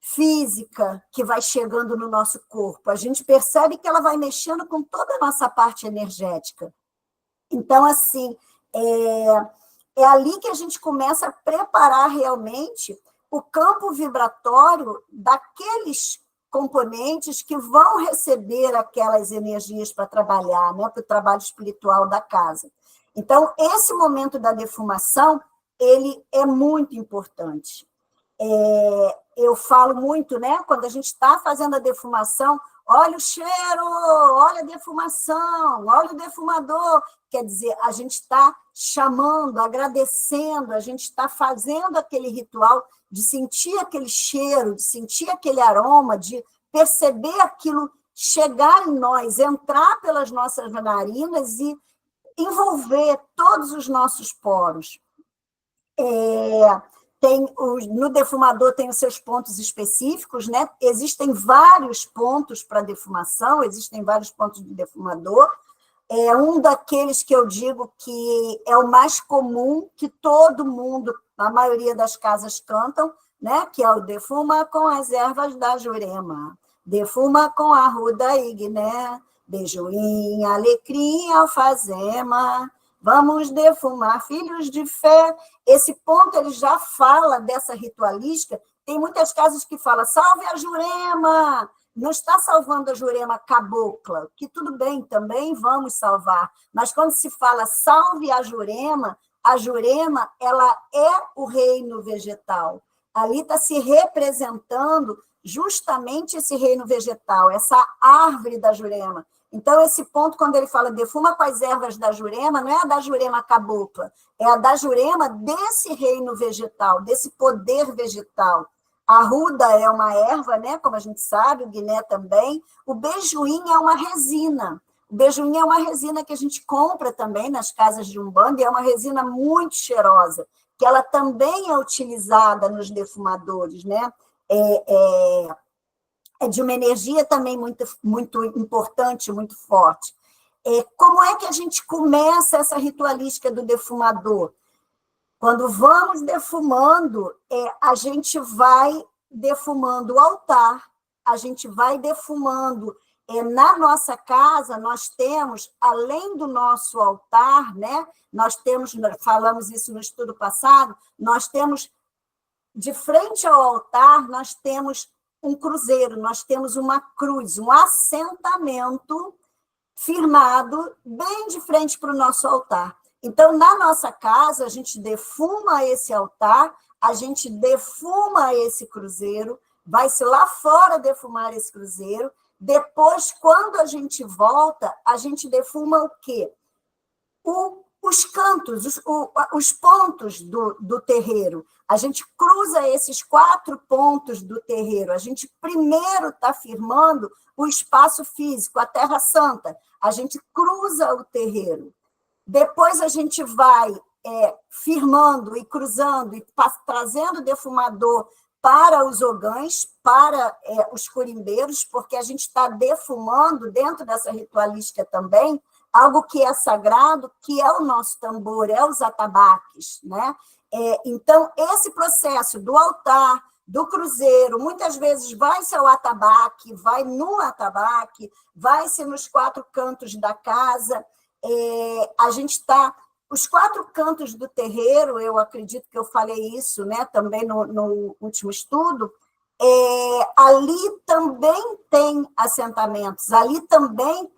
física que vai chegando no nosso corpo, a gente percebe que ela vai mexendo com toda a nossa parte energética. Então, assim, é ali que a gente começa a preparar realmente o campo vibratório daqueles componentes que vão receber aquelas energias para trabalhar, né, para o trabalho espiritual da casa. Então, esse momento da defumação, ele é muito importante. Eu falo muito, né, quando a gente está fazendo a defumação, olha o cheiro, olha a defumação, olha o defumador. Quer dizer, a gente está chamando, agradecendo, a gente está fazendo aquele ritual de sentir aquele cheiro, de sentir aquele aroma, de perceber aquilo chegar em nós, entrar pelas nossas narinas e envolver todos os nossos poros. No defumador tem os seus pontos específicos, né? Existem vários pontos para defumação, existem vários pontos de defumador. Um daqueles que eu digo que é o mais comum, que todo mundo, a maioria das casas cantam, né? Que é o defuma com as ervas da Jurema, defuma com a arruda e guiné, beijoim, alecrim, alfazema, vamos defumar, filhos de fé. Esse ponto ele já fala dessa ritualística. Tem muitas casas que falam, salve a Jurema, não está salvando a Jurema cabocla, que tudo bem, também vamos salvar, mas quando se fala salve a Jurema, ela é o reino vegetal. Ali está se representando justamente esse reino vegetal, essa árvore da Jurema. Então, esse ponto, quando ele fala defuma com as ervas da Jurema, não é a da Jurema cabocla, é a da Jurema desse reino vegetal, desse poder vegetal. A arruda é uma erva, né, como a gente sabe, o guiné também. O beijoim é uma resina. O beijoim é uma resina que a gente compra também nas casas de Umbanda, e é uma resina muito cheirosa, que ela também é utilizada nos defumadores, né? É de uma energia também muito, muito importante, muito forte. Como é que a gente começa essa ritualística do defumador? Quando vamos defumando, a gente vai defumando o altar, a gente vai defumando. Na nossa casa, nós temos, além do nosso altar, né, nós temos, falamos isso no estudo passado, nós temos, de frente ao altar, nós temos um cruzeiro, nós temos uma cruz, um assentamento firmado bem de frente para o nosso altar. Então, na nossa casa, a gente defuma esse altar, a gente defuma esse cruzeiro, vai-se lá fora defumar esse cruzeiro. Depois, quando a gente volta, a gente defuma o quê? Os cantos, os pontos do terreiro. A gente cruza esses 4 pontos do terreiro. A gente primeiro está firmando o espaço físico, a Terra Santa. A gente cruza o terreiro. Depois a gente vai firmando e cruzando e trazendo defumador para os ogãs, para os corimbeiros, porque a gente está defumando, dentro dessa ritualística também, algo que é sagrado, que é o nosso tambor, é os atabaques, né? Então, esse processo do altar, do cruzeiro, muitas vezes vai-se ao atabaque, vai no atabaque, vai-se nos 4 cantos da casa, a gente está... Os 4 cantos do terreiro, eu acredito que eu falei isso, né, também no último estudo, ali também tem assentamentos, ali também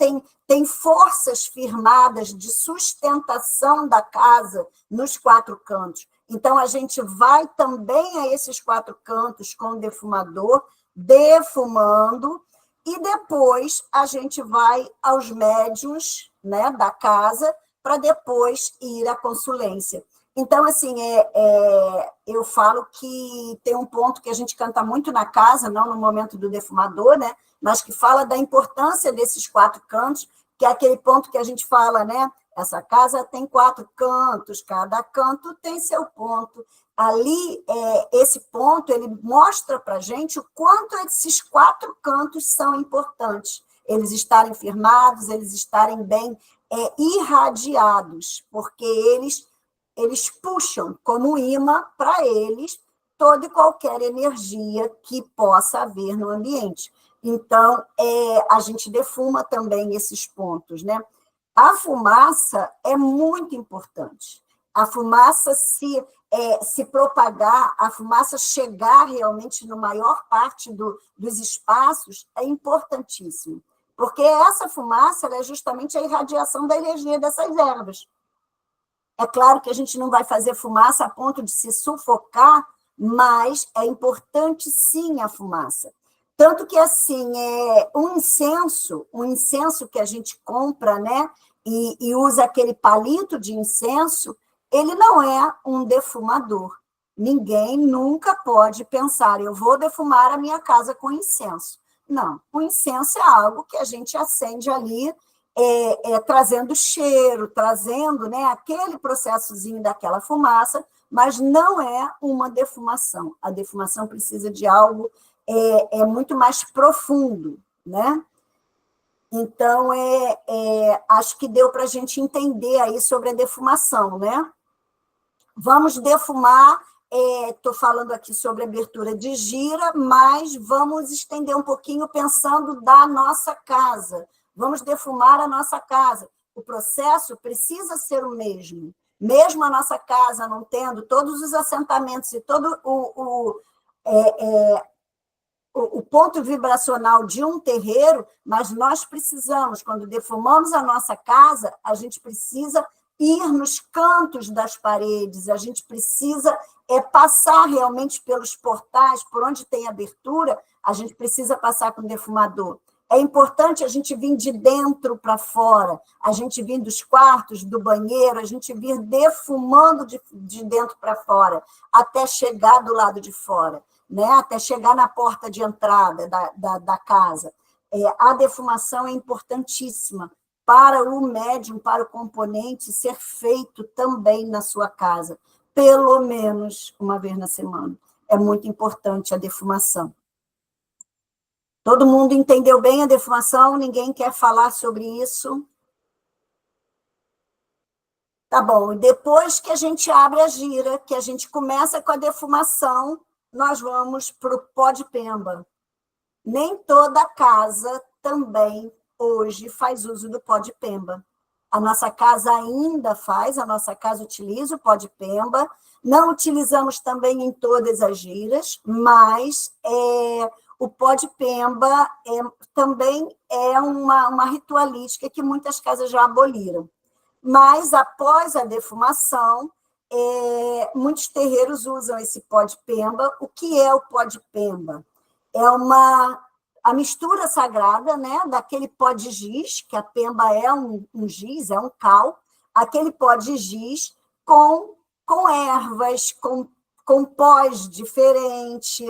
tem forças firmadas de sustentação da casa nos 4 cantos. Então, a gente vai também a esses 4 cantos com o defumador, defumando, e depois a gente vai aos médiuns, né, da casa, para depois ir à consulência. Então, assim, eu falo que tem um ponto que a gente canta muito na casa, não no momento do defumador, né, mas que fala da importância desses 4 cantos, que é aquele ponto que a gente fala, né, essa casa tem 4 cantos, cada canto tem seu ponto. Ali, esse ponto, ele mostra para a gente o quanto esses 4 cantos são importantes. Eles estarem firmados, eles estarem bem irradiados, porque eles puxam como imã para eles toda e qualquer energia que possa haver no ambiente. Então, a gente defuma também esses pontos, né? A fumaça é muito importante. A fumaça se propagar, a fumaça chegar realmente na maior parte dos espaços é importantíssimo, porque essa fumaça é justamente a irradiação da energia dessas ervas. É claro que a gente não vai fazer fumaça a ponto de se sufocar, mas é importante, sim, a fumaça. Tanto que, assim, um incenso que a gente compra, né, e usa aquele palito de incenso, ele não é um defumador. Ninguém nunca pode pensar, eu vou defumar a minha casa com incenso. Não, o incenso é algo que a gente acende ali, trazendo cheiro, trazendo, né, aquele processozinho daquela fumaça, mas não é uma defumação. A defumação precisa de algo muito mais profundo, né? Então, acho que deu para a gente entender aí sobre a defumação, né? Vamos defumar, estou falando aqui sobre abertura de gira, mas vamos estender um pouquinho pensando da nossa casa. Vamos defumar a nossa casa. O processo precisa ser o mesmo. Mesmo a nossa casa não tendo todos os assentamentos e todo o ponto vibracional de um terreiro, mas nós precisamos, quando defumamos a nossa casa, a gente precisa ir nos cantos das paredes, a gente precisa passar realmente pelos portais, por onde tem abertura, a gente precisa passar com o defumador. É importante a gente vir de dentro para fora, a gente vir dos quartos, do banheiro, a gente vir defumando de dentro para fora, até chegar do lado de fora, né? Até chegar na porta de entrada da casa. A defumação é importantíssima para o médium, para o componente, ser feito também na sua casa, pelo menos uma vez na semana. É muito importante a defumação. Todo mundo entendeu bem a defumação? Ninguém quer falar sobre isso? Tá bom. Depois que a gente abre a gira, que a gente começa com a defumação, nós vamos para o pó de pemba. Nem toda casa também, hoje, faz uso do pó de pemba. A nossa casa ainda faz, a nossa casa utiliza o pó de pemba. Não utilizamos também em todas as giras, mas o pó de pemba também é uma ritualística que muitas casas já aboliram. Mas, após a defumação, muitos terreiros usam esse pó de pemba. O que é o pó de pemba? é a mistura sagrada, né, daquele pó de giz, que a pemba é um giz, é um cal, aquele pó de giz com ervas, com pós diferente.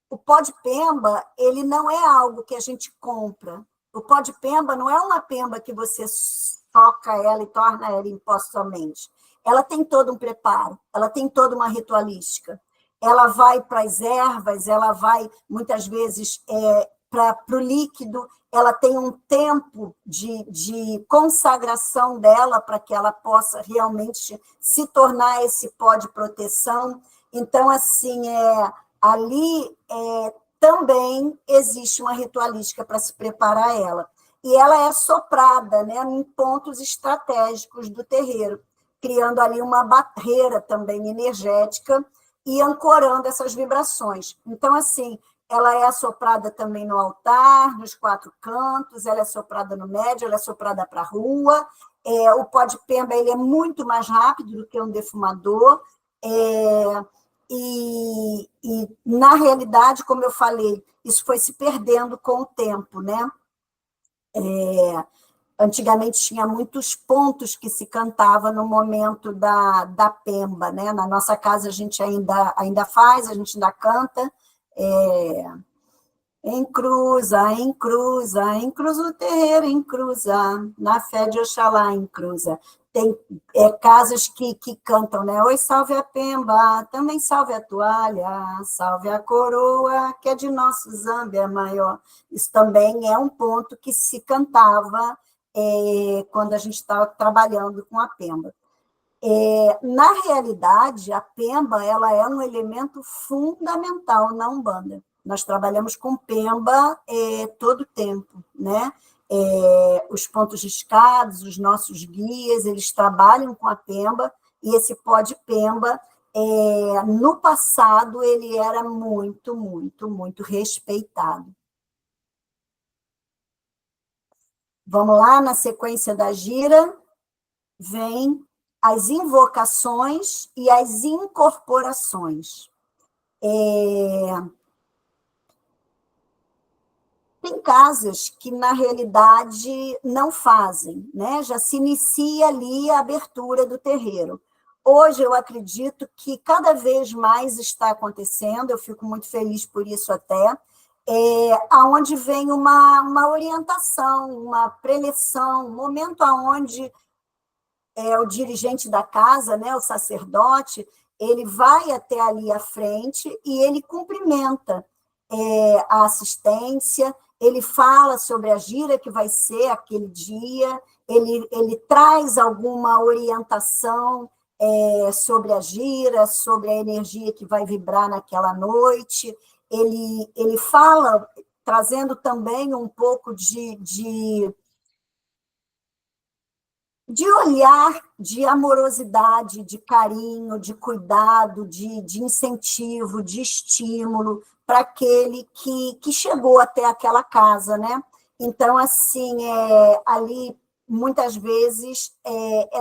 O pó de pemba, ele não é algo que a gente compra. O pó de pemba não é uma pemba que você soca ela e torna ela em pó somente. Ela tem todo um preparo, ela tem toda uma ritualística. Ela vai para as ervas, ela vai, muitas vezes, para o líquido, ela tem um tempo de consagração dela para que ela possa realmente se tornar esse pó de proteção. Então, assim, ali também existe uma ritualística para se preparar ela. E ela é soprada, né, em pontos estratégicos do terreiro, criando ali uma barreira também energética e ancorando essas vibrações. Então, assim, ela é assoprada também no altar, nos 4 cantos, ela é soprada no médio, ela é soprada para a rua. O pó de pemba ele é muito mais rápido do que um defumador, e, na realidade, como eu falei, isso foi se perdendo com o tempo, né? Antigamente tinha muitos pontos que se cantava no momento da pemba, né? Na nossa casa a gente ainda faz, a gente ainda canta. Encruza, encruza, encruza o terreiro, encruza, na fé de Oxalá, encruza. Tem casas que cantam, né? Oi, salve a pemba, também salve a toalha, salve a coroa, que é de nosso Zâmbia maior. Isso também é um ponto que se cantava quando a gente estava trabalhando com a pemba. Na realidade, a pemba ela é um elemento fundamental na Umbanda. Nós trabalhamos com pemba todo o tempo, né? Os pontos riscados, os nossos guias, eles trabalham com a pemba, e esse pó de pemba, no passado, ele era muito, muito, muito respeitado. Vamos lá, na sequência da gira, vem as invocações e as incorporações. Tem casas que, na realidade, não fazem, né? Já se inicia ali a abertura do terreiro. Hoje, eu acredito que cada vez mais está acontecendo, eu fico muito feliz por isso até, aonde vem uma orientação, uma preleção, um momento onde o dirigente da casa, né, o sacerdote, ele vai até ali à frente e ele cumprimenta a assistência, ele fala sobre a gira que vai ser aquele dia, ele traz alguma orientação sobre a gira, sobre a energia que vai vibrar naquela noite, ele fala, trazendo também um pouco de olhar, de amorosidade, de carinho, de cuidado, de incentivo, de estímulo para aquele que chegou até aquela casa, né? Então, assim, ali, muitas vezes,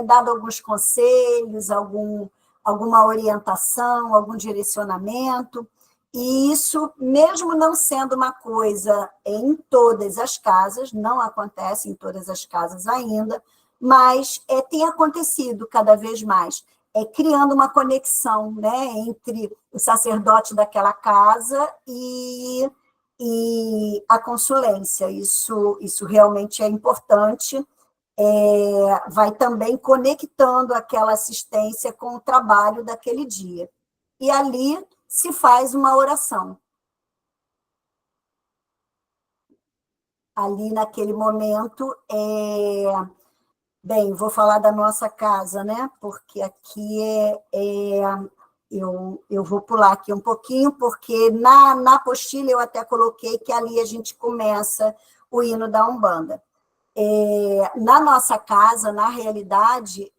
dado alguns conselhos, alguma orientação, algum direcionamento, e isso, mesmo não sendo uma coisa em todas as casas, não acontece em todas as casas ainda, mas tem acontecido cada vez mais, criando uma conexão, né, entre o sacerdote daquela casa e a consulência. Isso realmente é importante, vai também conectando aquela assistência com o trabalho daquele dia. E ali se faz uma oração. Ali, naquele momento, Bem, vou falar da nossa casa, né? Porque aqui eu vou pular aqui um pouquinho, porque na apostila eu até coloquei que ali a gente começa o hino da Umbanda. Na nossa casa, na realidade,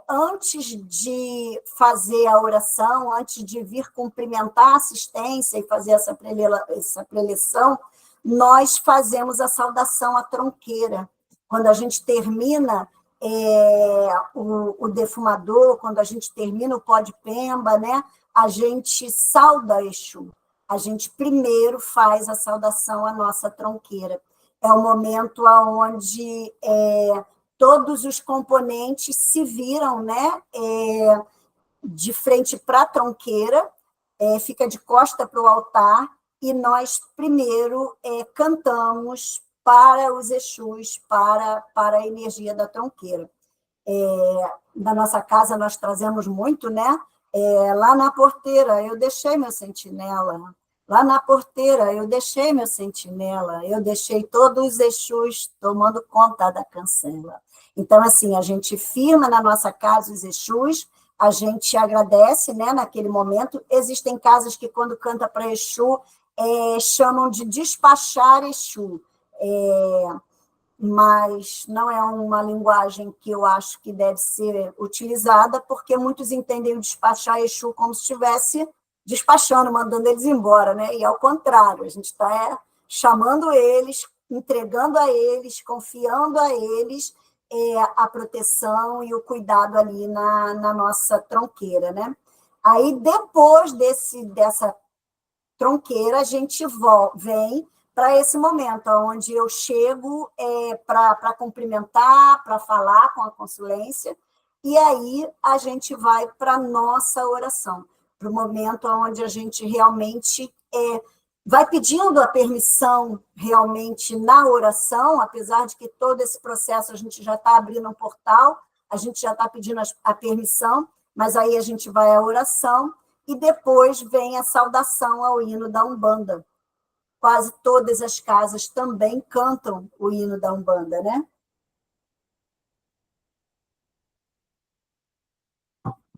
antes de fazer a oração, antes de vir cumprimentar a assistência e fazer essa preleção, nós fazemos a saudação à tronqueira. Quando a gente termina o defumador, quando a gente termina o pó de pemba, né, a gente sauda Exu. a gente primeiro faz a saudação à nossa tronqueira. É o momento onde todos os componentes se viram, né, de frente para a tronqueira, fica de costa para o altar, e nós primeiro cantamos para os Exus, para a energia da tronqueira. Na nossa casa nós trazemos muito, né? Lá na porteira eu deixei meu sentinela, lá na porteira eu deixei meu sentinela, eu deixei todos os Exus tomando conta da cancela. Então, assim, a gente firma na nossa casa os Exus, a gente agradece, né, naquele momento. Existem casas que, quando canta para Exu, chamam de despachar Exu, mas não é uma linguagem que eu acho que deve ser utilizada, porque muitos entendem o despachar Exu como se estivesse despachando, mandando eles embora, né? E ao contrário, a gente está chamando eles, entregando a eles, confiando a eles a proteção e o cuidado ali na nossa tronqueira, né? Aí, depois dessa tronqueira, a gente vem para esse momento, onde eu chego para cumprimentar, para falar com a consulência, e aí a gente vai para a nossa oração, para o momento onde a gente realmente vai pedindo a permissão realmente na oração, apesar de que todo esse processo a gente já está abrindo um portal, a gente já está pedindo a permissão, mas aí a gente vai à oração, e depois vem a saudação ao hino da Umbanda. Quase todas as casas também cantam o hino da Umbanda, né?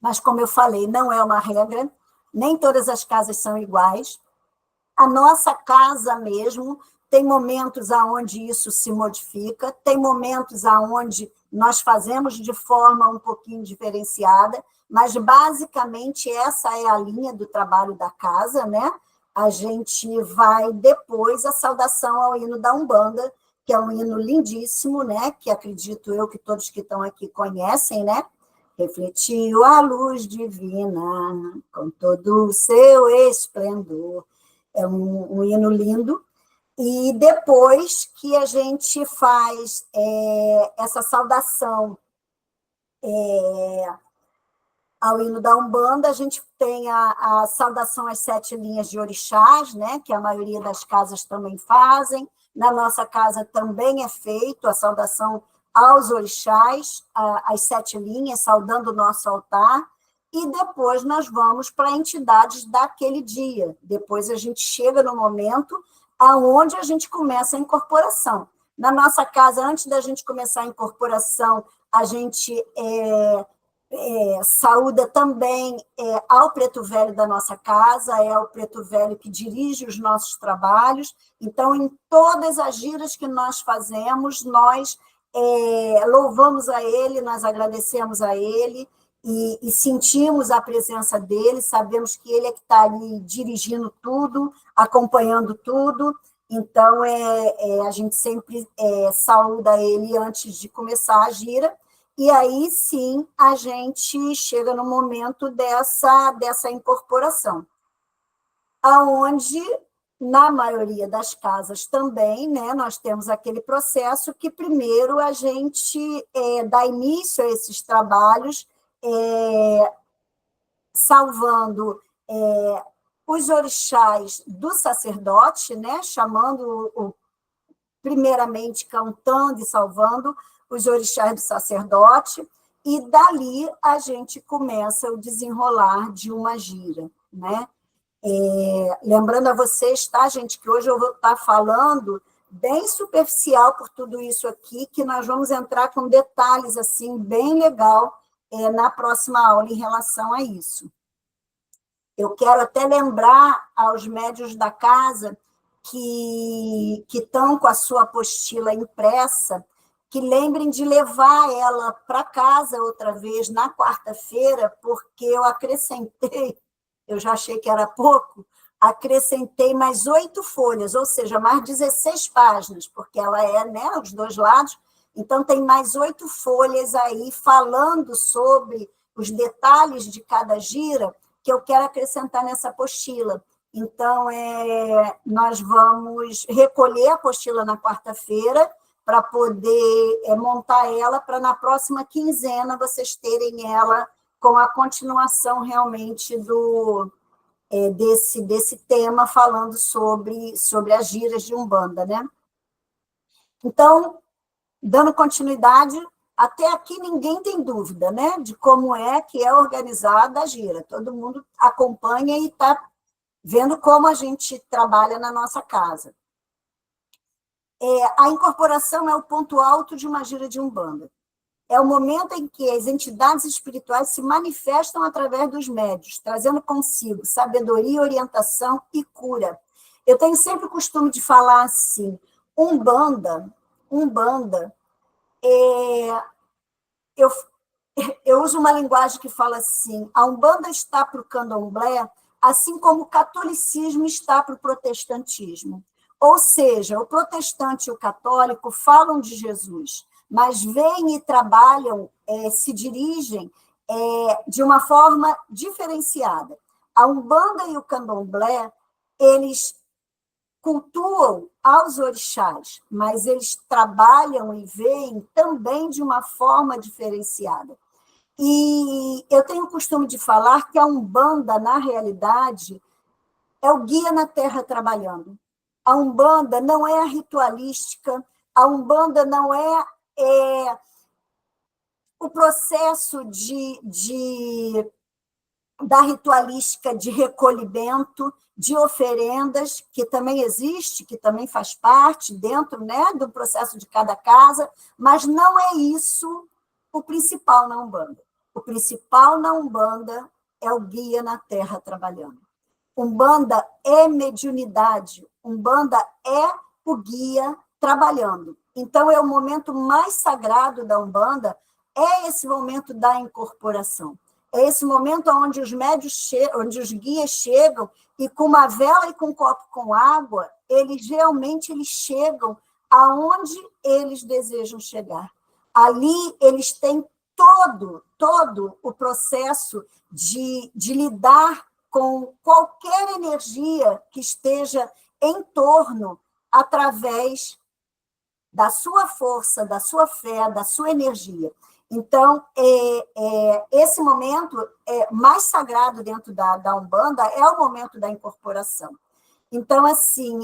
Mas, como eu falei, não é uma regra, nem todas as casas são iguais. A nossa casa mesmo tem momentos onde isso se modifica, tem momentos onde nós fazemos de forma um pouquinho diferenciada, mas, basicamente, essa é a linha do trabalho da casa, né? A gente vai depois a saudação ao hino da Umbanda, que é um hino lindíssimo, né? Que acredito eu que todos que estão aqui conhecem, né? Refletiu a luz divina com todo o seu esplendor. É um hino lindo. E depois que a gente faz essa saudação ao hino da Umbanda, a gente tem a saudação às 7 linhas de orixás, né, que a maioria das casas também fazem. Na nossa casa também é feito a saudação aos orixás, as 7 linhas, saudando o nosso altar, e depois nós vamos para entidades daquele dia. Depois a gente chega no momento aonde a gente começa a incorporação. Na nossa casa, antes da gente começar a incorporação, a gente saúda também ao preto velho da nossa casa, é o preto velho que dirige os nossos trabalhos. Então, em todas as giras que nós fazemos, nós louvamos a ele, nós agradecemos a ele e sentimos a presença dele, sabemos que ele é que está ali dirigindo tudo, acompanhando tudo. Então, a gente sempre saúda ele antes de começar a gira. E aí, sim, a gente chega no momento dessa incorporação, aonde, na maioria das casas também, né, nós temos aquele processo que primeiro a gente dá início a esses trabalhos, salvando os orixás do sacerdote, né, chamando, primeiramente cantando e salvando os orixás do sacerdote, e dali a gente começa o desenrolar de uma gira, né? Lembrando a vocês, tá, gente, que hoje eu vou estar falando bem superficial por tudo isso aqui, que nós vamos entrar com detalhes, assim, bem legal na próxima aula em relação a isso. Eu quero até lembrar aos médiuns da casa que estão com a sua apostila impressa, que lembrem de levar ela para casa outra vez na quarta-feira, porque eu acrescentei, eu já achei que era pouco, acrescentei mais 8 folhas, ou seja, mais 16 páginas, porque ela né, os 2 lados, então tem mais 8 folhas aí falando sobre os detalhes de cada gira que eu quero acrescentar nessa apostila. Então, nós vamos recolher a apostila na quarta-feira para poder montar ela, para na próxima quinzena vocês terem ela com a continuação realmente desse tema, falando sobre as giras de Umbanda, né? Então, dando continuidade, até aqui ninguém tem dúvida, né, de como é que é organizada a gira. Todo mundo acompanha e está vendo como a gente trabalha na nossa casa. A incorporação é o ponto alto de uma gira de Umbanda. É o momento em que as entidades espirituais se manifestam através dos médiuns, trazendo consigo sabedoria, orientação e cura. Eu tenho sempre o costume de falar assim, Umbanda, eu uso uma linguagem que fala assim, a Umbanda está para o Candomblé, assim como o catolicismo está para o protestantismo. Ou seja, o protestante e o católico falam de Jesus, mas veem e trabalham, se dirigem de uma forma diferenciada. A Umbanda e o Candomblé, eles cultuam aos orixás, mas eles trabalham e veem também de uma forma diferenciada. E eu tenho o costume de falar que a Umbanda, na realidade, é o guia na Terra trabalhando. A Umbanda não é a ritualística, a Umbanda não é o processo da ritualística de recolhimento, de oferendas, que também existe, que também faz parte dentro, né, do processo de cada casa, mas não é isso o principal na Umbanda. O principal na Umbanda é o guia na Terra trabalhando. Umbanda é mediunidade, Umbanda é o guia trabalhando. Então, é o momento mais sagrado da Umbanda, é esse momento da incorporação. É esse momento onde os médios onde os guias chegam e com uma vela e com um copo com água, eles chegam aonde eles desejam chegar. Ali eles têm todo o processo de lidar com qualquer energia que esteja em torno através da sua força, da sua fé, da sua energia. Então, esse momento mais sagrado dentro da Umbanda é o momento da incorporação. Então, assim,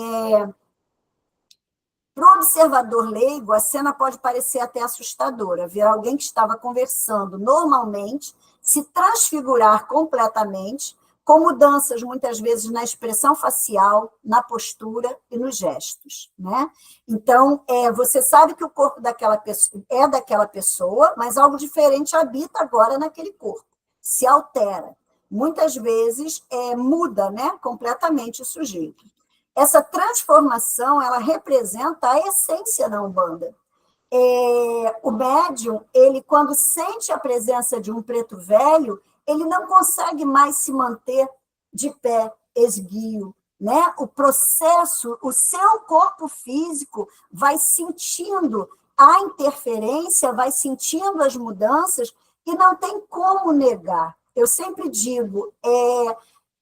para o observador leigo, a cena pode parecer até assustadora, ver alguém que estava conversando normalmente se transfigurar completamente, com mudanças, muitas vezes, na expressão facial, na postura e nos gestos, né? Então, você sabe que o corpo daquela pessoa é daquela pessoa, mas algo diferente habita agora naquele corpo, se altera. Muitas vezes, muda, né, completamente o sujeito. Essa transformação, ela representa a essência da Umbanda. O médium, ele, quando sente a presença de um preto velho, ele não consegue mais se manter de pé, esguio, né? O processo, o seu corpo físico vai sentindo a interferência, vai sentindo as mudanças e não tem como negar. Eu sempre digo,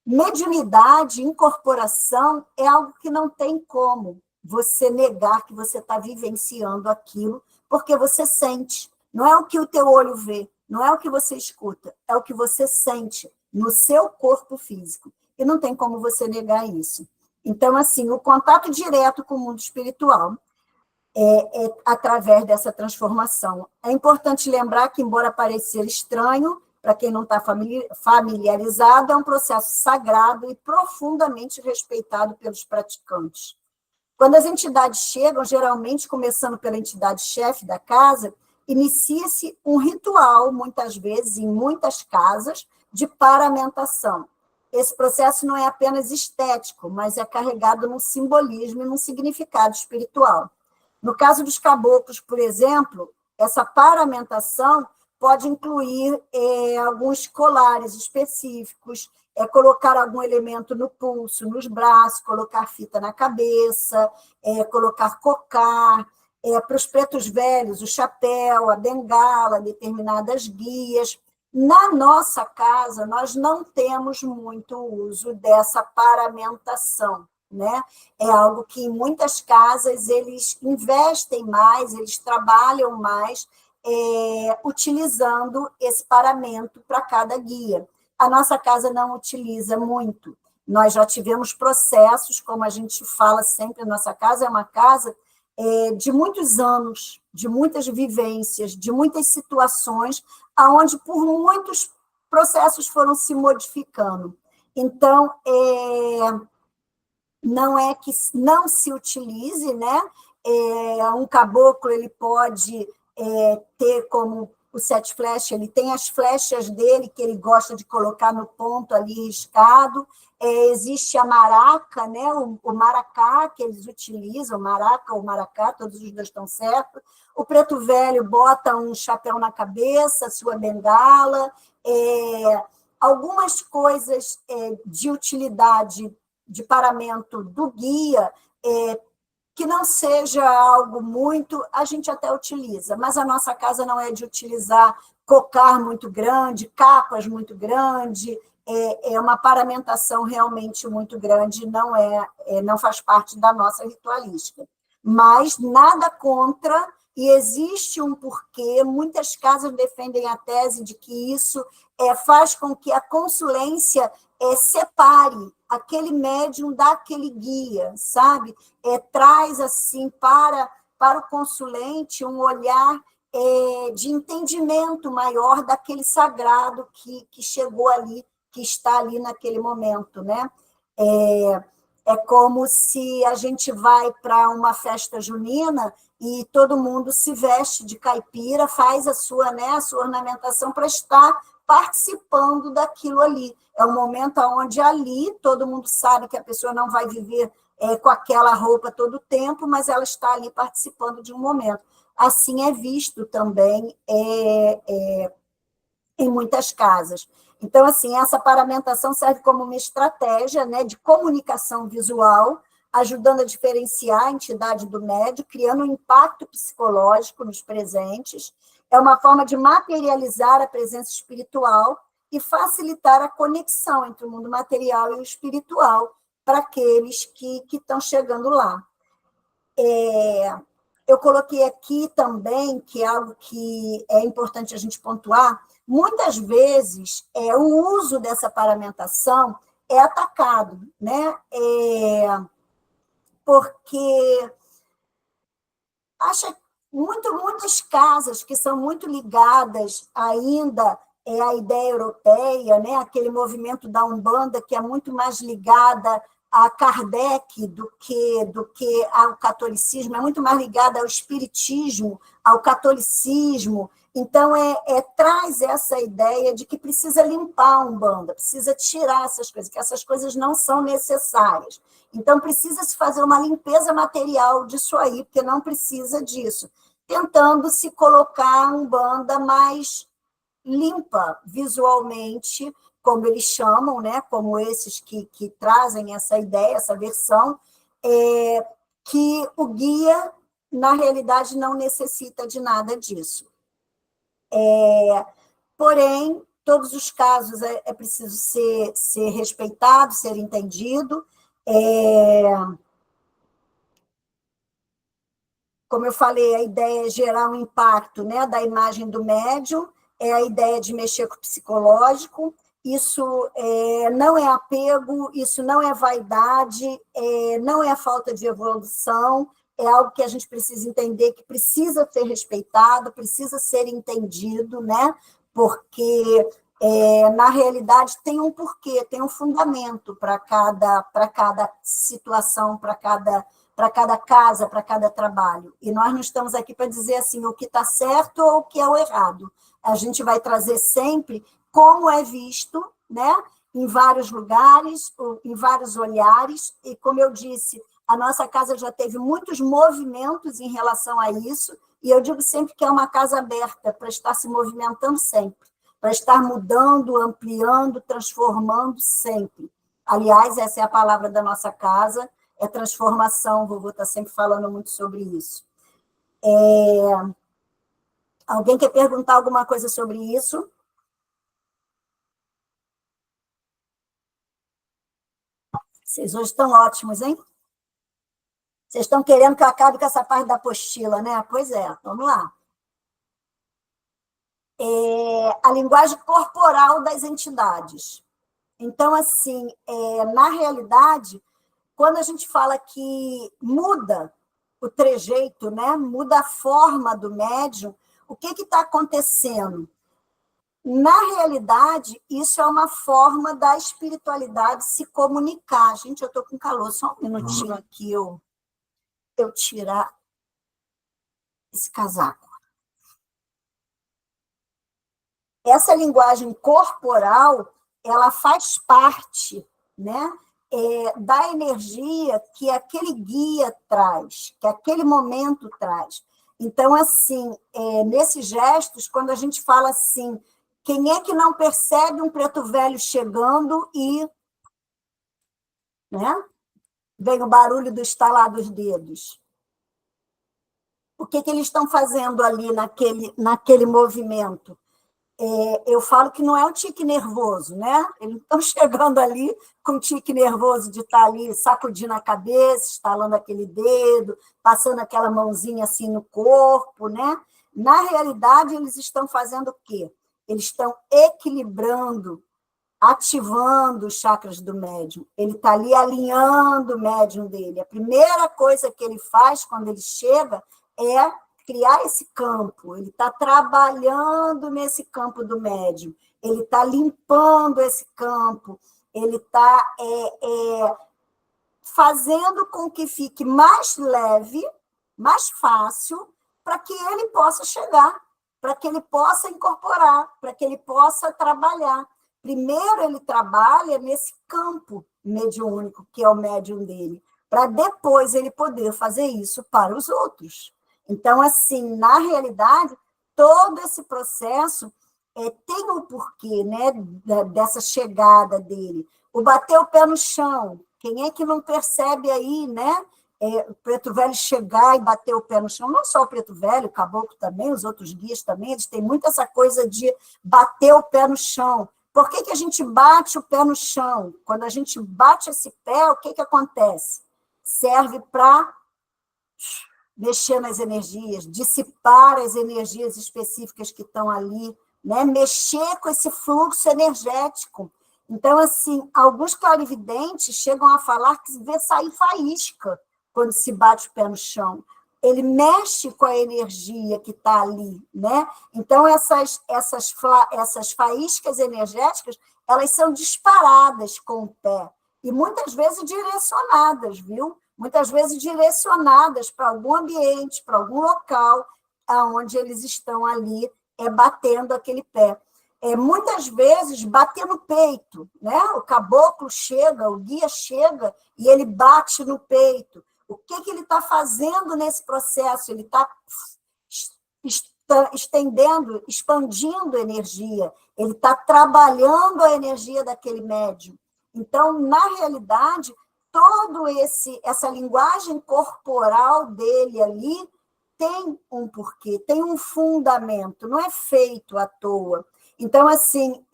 mediunidade, incorporação é algo que não tem como você negar que você está vivenciando aquilo, porque você sente. Não é o que o teu olho vê, não é o que você escuta, é o que você sente no seu corpo físico. E não tem como você negar isso. Então, assim, o contato direto com o mundo espiritual é através dessa transformação. É importante lembrar que, embora pareça estranho, para quem não está familiarizado, é um processo sagrado e profundamente respeitado pelos praticantes. Quando as entidades chegam, geralmente começando pela entidade chefe da casa, inicia-se um ritual, muitas vezes, em muitas casas, de paramentação. Esse processo não é apenas estético, mas é carregado num simbolismo e num significado espiritual. No caso dos caboclos, por exemplo, essa paramentação pode incluir alguns colares específicos, colocar algum elemento no pulso, nos braços, colocar fita na cabeça, colocar cocar, para os pretos velhos, o chapéu, a bengala, determinadas guias. Na nossa casa, nós não temos muito uso dessa paramentação, né? É algo que em muitas casas eles investem mais, eles trabalham mais, utilizando esse paramento para cada guia. A nossa casa não utiliza muito. Nós já tivemos processos, como a gente fala sempre, a nossa casa é uma casa de muitos anos, de muitas vivências, de muitas situações, aonde por muitos processos foram se modificando. Então, não é que não se utilize, né? Um caboclo ele pode ter como o sete flecha, ele tem as flechas dele que ele gosta de colocar no ponto ali riscado. Existe a maraca, né? O maracá que eles utilizam, maraca ou maracá, todos os dois estão certos. O preto velho bota um chapéu na cabeça, sua bengala, algumas coisas de utilidade de paramento do guia, que não seja algo muito, a gente até utiliza, mas a nossa casa não é de utilizar cocar muito grande, capas muito grande, uma paramentação realmente muito grande, não faz parte da nossa ritualística. Mas nada contra, e existe um porquê, muitas casas defendem a tese de que isso faz com que a consulência separe aquele médium daquele guia, sabe? Traz, assim, para o consulente um olhar de entendimento maior daquele sagrado que chegou ali, que está ali naquele momento, né? É como se a gente vai para uma festa junina e todo mundo se veste de caipira, faz a sua ornamentação para estar participando daquilo ali. É um momento onde ali todo mundo sabe que a pessoa não vai viver com aquela roupa todo o tempo, mas ela está ali participando de um momento. Assim é visto também em muitas casas. Então, assim, essa paramentação serve como uma estratégia, né, de comunicação visual, ajudando a diferenciar a entidade do médium, criando um impacto psicológico nos presentes. É uma forma de materializar a presença espiritual e facilitar a conexão entre o mundo material e o espiritual para aqueles que estão chegando lá. Eu coloquei aqui também, que é algo que é importante a gente pontuar, muitas vezes o uso dessa paramentação é atacado, né? Porque muitas casas que são muito ligadas ainda à ideia europeia, né? Aquele movimento da Umbanda que é muito mais ligada a Kardec do que ao catolicismo, é muito mais ligada ao espiritismo, ao catolicismo. Então, traz essa ideia de que precisa limpar a Umbanda, precisa tirar essas coisas, que essas coisas não são necessárias. Então, precisa se fazer uma limpeza material disso aí, porque não precisa disso, tentando se colocar a Umbanda mais limpa visualmente, como eles chamam, né? Como esses que trazem essa ideia, essa versão, que o guia, na realidade, não necessita de nada disso. Porém, todos os casos é preciso ser respeitado, ser entendido. Como eu falei, a ideia é gerar um impacto, né, da imagem do médium, é a ideia de mexer com o psicológico. Isso não é apego, isso não é vaidade, não é falta de evolução, é algo que a gente precisa entender, que precisa ser respeitado, precisa ser entendido, né? Porque, na realidade, tem um porquê, tem um fundamento para cada situação, para cada casa, para cada trabalho. E nós não estamos aqui para dizer assim, o que está certo ou o que é o errado. A gente vai trazer sempre como é visto, né? Em vários lugares, em vários olhares, e como eu disse, a nossa casa já teve muitos movimentos em relação a isso, e eu digo sempre que é uma casa aberta para estar se movimentando sempre, para estar mudando, ampliando, transformando sempre. Aliás, essa é a palavra da nossa casa, é transformação, o vovô está sempre falando muito sobre isso. Alguém quer perguntar alguma coisa sobre isso? Vocês hoje estão ótimos, hein? Vocês estão querendo que eu acabe com essa parte da apostila, né? Pois é, vamos lá. A linguagem corporal das entidades. Então, assim, na realidade, quando a gente fala que muda o trejeito, né? Muda a forma do médium, o que está acontecendo? Na realidade, isso é uma forma da espiritualidade se comunicar. Gente, eu estou com calor, só um minutinho aqui, eu tirar esse casaco. Essa linguagem corporal, ela faz parte, né, da energia que aquele guia traz, que aquele momento traz. Então, assim, nesses gestos, quando a gente fala assim, quem é que não percebe um preto velho chegando e, né, vem o barulho do estalar dos dedos? O que eles estão fazendo ali naquele movimento? Eu falo que não é um tique nervoso, né? Eles estão chegando ali com um tique nervoso de estar ali sacudindo a cabeça, estalando aquele dedo, passando aquela mãozinha assim no corpo, né? Na realidade, eles estão fazendo o quê? Eles estão equilibrando, ativando os chakras do médium. Ele está ali alinhando o médium dele. A primeira coisa que ele faz quando ele chega é criar esse campo, ele está trabalhando nesse campo do médium, ele está limpando esse campo, ele está fazendo com que fique mais leve, mais fácil, para que ele possa chegar, para que ele possa incorporar, para que ele possa trabalhar. Primeiro ele trabalha nesse campo mediúnico, que é o médium dele, para depois ele poder fazer isso para os outros. Então, assim, na realidade, todo esse processo tem um porquê, né, dessa chegada dele. O bater o pé no chão, quem é que não percebe aí, né, o preto velho chegar e bater o pé no chão? Não só o preto velho, o caboclo também, os outros guias também, eles têm muito essa coisa de bater o pé no chão. Por que a gente bate o pé no chão? Quando a gente bate esse pé, o que acontece? Serve para mexer nas energias, dissipar as energias específicas que estão ali, né? Mexer com esse fluxo energético. Então, assim, alguns clarividentes chegam a falar que vê sair faísca quando se bate o pé no chão. Ele mexe com a energia que está ali, né? Então, essas faíscas energéticas, elas são disparadas com o pé, e muitas vezes direcionadas, viu? Muitas vezes direcionadas para algum ambiente, para algum local, onde eles estão ali batendo aquele pé. Muitas vezes bater no peito, né? O caboclo chega, o guia chega e ele bate no peito. O que ele está fazendo nesse processo? Ele está estendendo, expandindo energia, ele está trabalhando a energia daquele médium. Então, na realidade, todo essa linguagem corporal dele ali tem um porquê, tem um fundamento, não é feito à toa. Então, assim,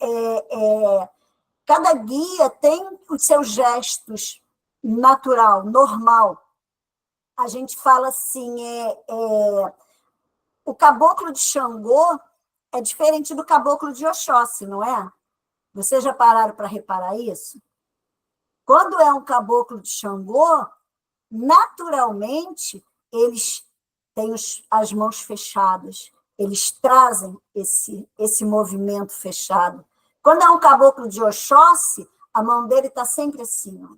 cada guia tem os seus gestos natural, normal. A gente fala assim, o caboclo de Xangô é diferente do caboclo de Oxóssi, não é? Vocês já pararam para reparar isso? Quando é um caboclo de Xangô, naturalmente, eles têm as mãos fechadas, eles trazem esse movimento fechado. Quando é um caboclo de Oxóssi, a mão dele está sempre assim, ó.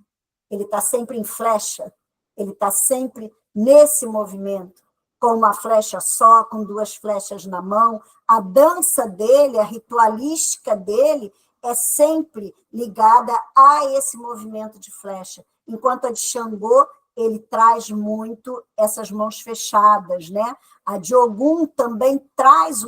Ele está sempre em flecha, ele está sempre nesse movimento, com uma flecha só, com duas flechas na mão. A dança dele, a ritualística dele, é sempre ligada a esse movimento de flecha, enquanto a de Xangô, ele traz muito essas mãos fechadas, né? A de Ogum também traz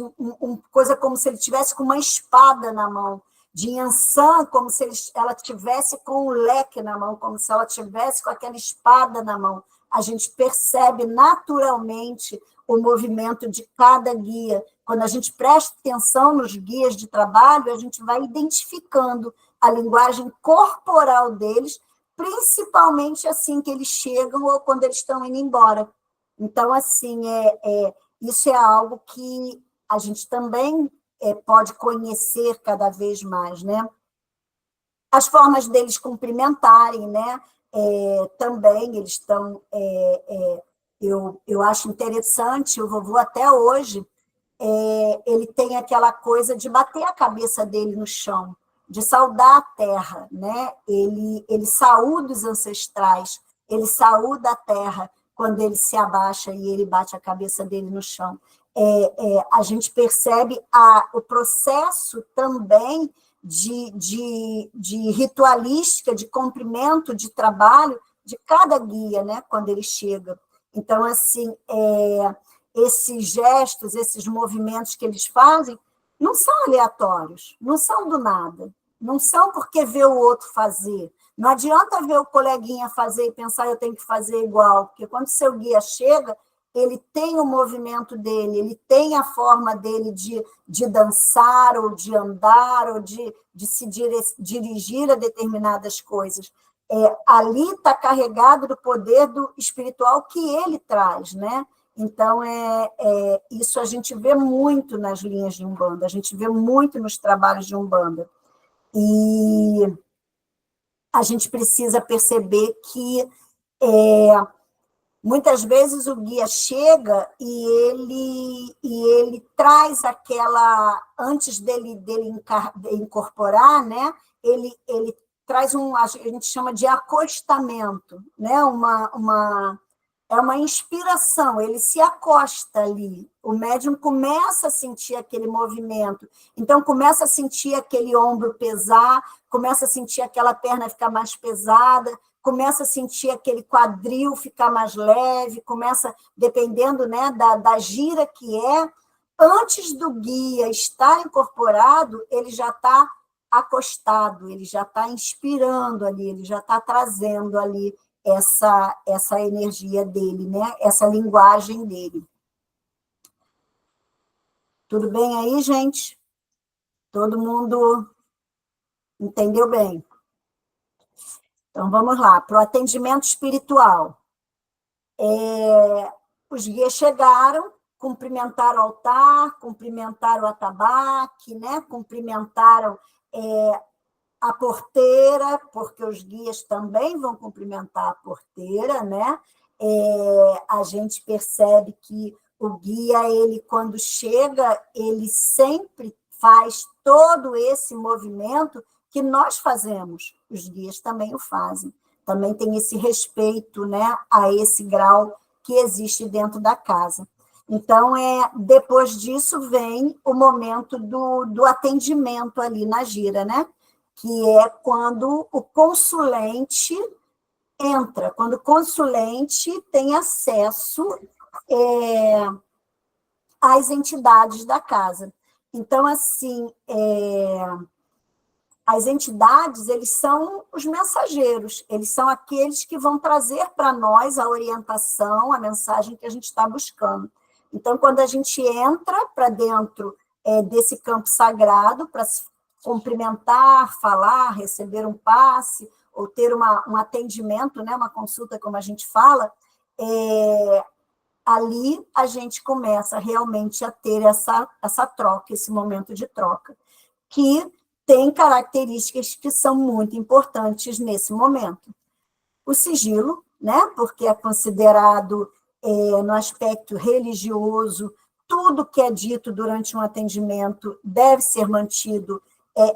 coisa como se ele tivesse com uma espada na mão, de Yansan, como se ela tivesse com um leque na mão, como se ela tivesse com aquela espada na mão. A gente percebe naturalmente o movimento de cada guia. Quando a gente presta atenção nos guias de trabalho, a gente vai identificando a linguagem corporal deles, principalmente assim que eles chegam ou quando eles estão indo embora. Então, assim, isso é algo que a gente também pode conhecer cada vez mais, né? As formas deles cumprimentarem, né? Também eles estão... eu acho interessante, o vovô até hoje, ele tem aquela coisa de bater a cabeça dele no chão, de saudar a terra, né? Ele saúda os ancestrais, ele saúda a terra quando ele se abaixa e ele bate a cabeça dele no chão. A gente percebe o processo também de ritualística, de cumprimento, de trabalho de cada guia, né? Quando ele chega. Então, assim, esses gestos, esses movimentos que eles fazem, não são aleatórios, não são do nada, não são porque vê o outro fazer. Não adianta ver o coleguinha fazer e pensar, eu tenho que fazer igual, porque quando seu guia chega, ele tem o movimento dele, ele tem a forma dele de dançar, ou de andar, ou de se dirigir a determinadas coisas. Ali está carregado do poder do espiritual que ele traz, né? Então, isso a gente vê muito nas linhas de Umbanda, a gente vê muito nos trabalhos de Umbanda. E a gente precisa perceber que muitas vezes o guia chega e ele traz aquela, antes dele incorporar, né? Ele traz a gente chama de acostamento, né? É uma inspiração, ele se acosta ali, o médium começa a sentir aquele movimento, então começa a sentir aquele ombro pesar, começa a sentir aquela perna ficar mais pesada, começa a sentir aquele quadril ficar mais leve, começa, dependendo, né, da gira que antes do guia estar incorporado, ele já está acostado, ele já está inspirando ali, ele já está trazendo ali essa energia dele, né? Essa linguagem dele. Tudo bem aí, gente? Todo mundo entendeu bem? Então, vamos lá, para o atendimento espiritual. Os guias chegaram, cumprimentaram o altar, cumprimentaram o atabaque, né? Cumprimentaram a porteira, porque os guias também vão cumprimentar a porteira, né? A gente percebe que o guia, ele quando chega, ele sempre faz todo esse movimento que nós fazemos, os guias também o fazem. Também tem esse respeito, né, a esse grau que existe dentro da casa. Então, depois disso vem o momento do atendimento ali na gira, né? Que é quando o consulente entra, quando o consulente tem acesso às entidades da casa. Então, assim, as entidades, eles são os mensageiros, eles são aqueles que vão trazer para nós a orientação, a mensagem que a gente está buscando. Então, quando a gente entra para dentro desse campo sagrado, para se cumprimentar, falar, receber um passe, ou ter um atendimento, né, uma consulta, como a gente fala, ali a gente começa realmente a ter essa troca, esse momento de troca, que tem características que são muito importantes nesse momento. O sigilo, né, porque é considerado, no aspecto religioso, tudo que é dito durante um atendimento deve ser mantido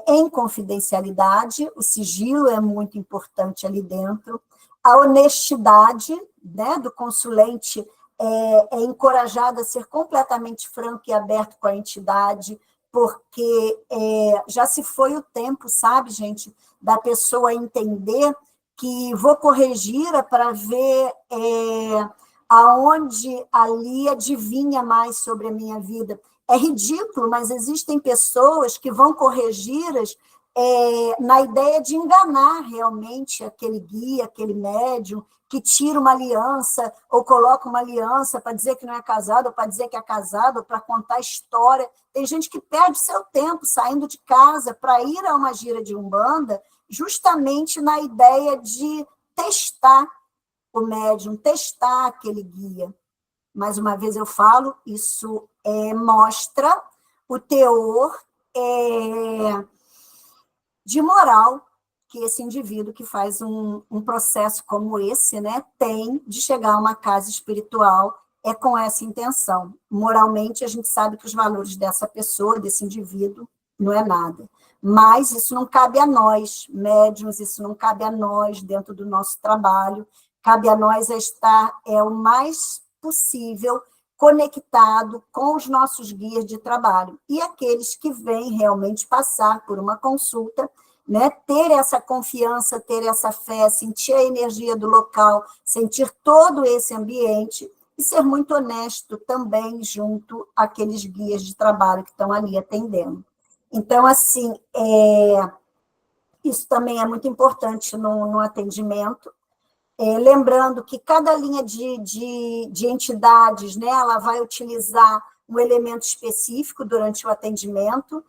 em confidencialidade, o sigilo é muito importante ali dentro, a honestidade, né, do consulente é encorajada a ser completamente franco e aberto com a entidade, porque já se foi o tempo, sabe, gente, da pessoa entender que vou corrigir para ver aonde ali adivinha mais sobre a minha vida. É ridículo, mas existem pessoas que vão corrigi-las na ideia de enganar realmente aquele guia, aquele médium, que tira uma aliança, ou coloca uma aliança para dizer que não é casado, ou para dizer que é casado, ou para contar história. Tem gente que perde seu tempo saindo de casa para ir a uma gira de Umbanda, justamente na ideia de testar o médium, testar aquele guia. Mais uma vez eu falo, isso mostra o teor de moral que esse indivíduo que faz um processo como esse, né, tem de chegar a uma casa espiritual com essa intenção. Moralmente, a gente sabe que os valores dessa pessoa, desse indivíduo, não é nada. Mas isso não cabe a nós, médiuns, isso não cabe a nós dentro do nosso trabalho, cabe a nós estar o mais possível conectado com os nossos guias de trabalho. E aqueles que vêm realmente passar por uma consulta, né, ter essa confiança, ter essa fé, sentir a energia do local, sentir todo esse ambiente e ser muito honesto também junto àqueles guias de trabalho que estão ali atendendo. Então, assim, isso também é muito importante no atendimento. Lembrando que cada linha de entidades, né, ela vai utilizar um elemento específico durante o atendimento.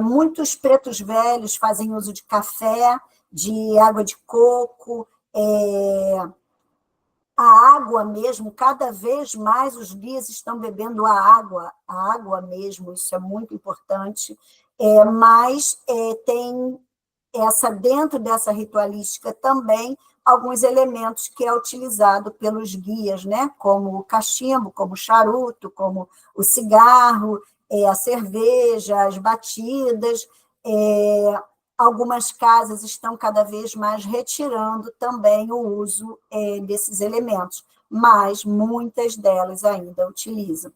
Muitos pretos velhos fazem uso de café, de água de coco, a água mesmo, cada vez mais os guias estão bebendo a água mesmo, isso é muito importante, mas tem dentro dessa ritualística também alguns elementos que é utilizado pelos guias, né? Como o cachimbo, como o charuto, como o cigarro, a cerveja, as batidas. Algumas casas estão cada vez mais retirando também o uso desses elementos, mas muitas delas ainda utilizam.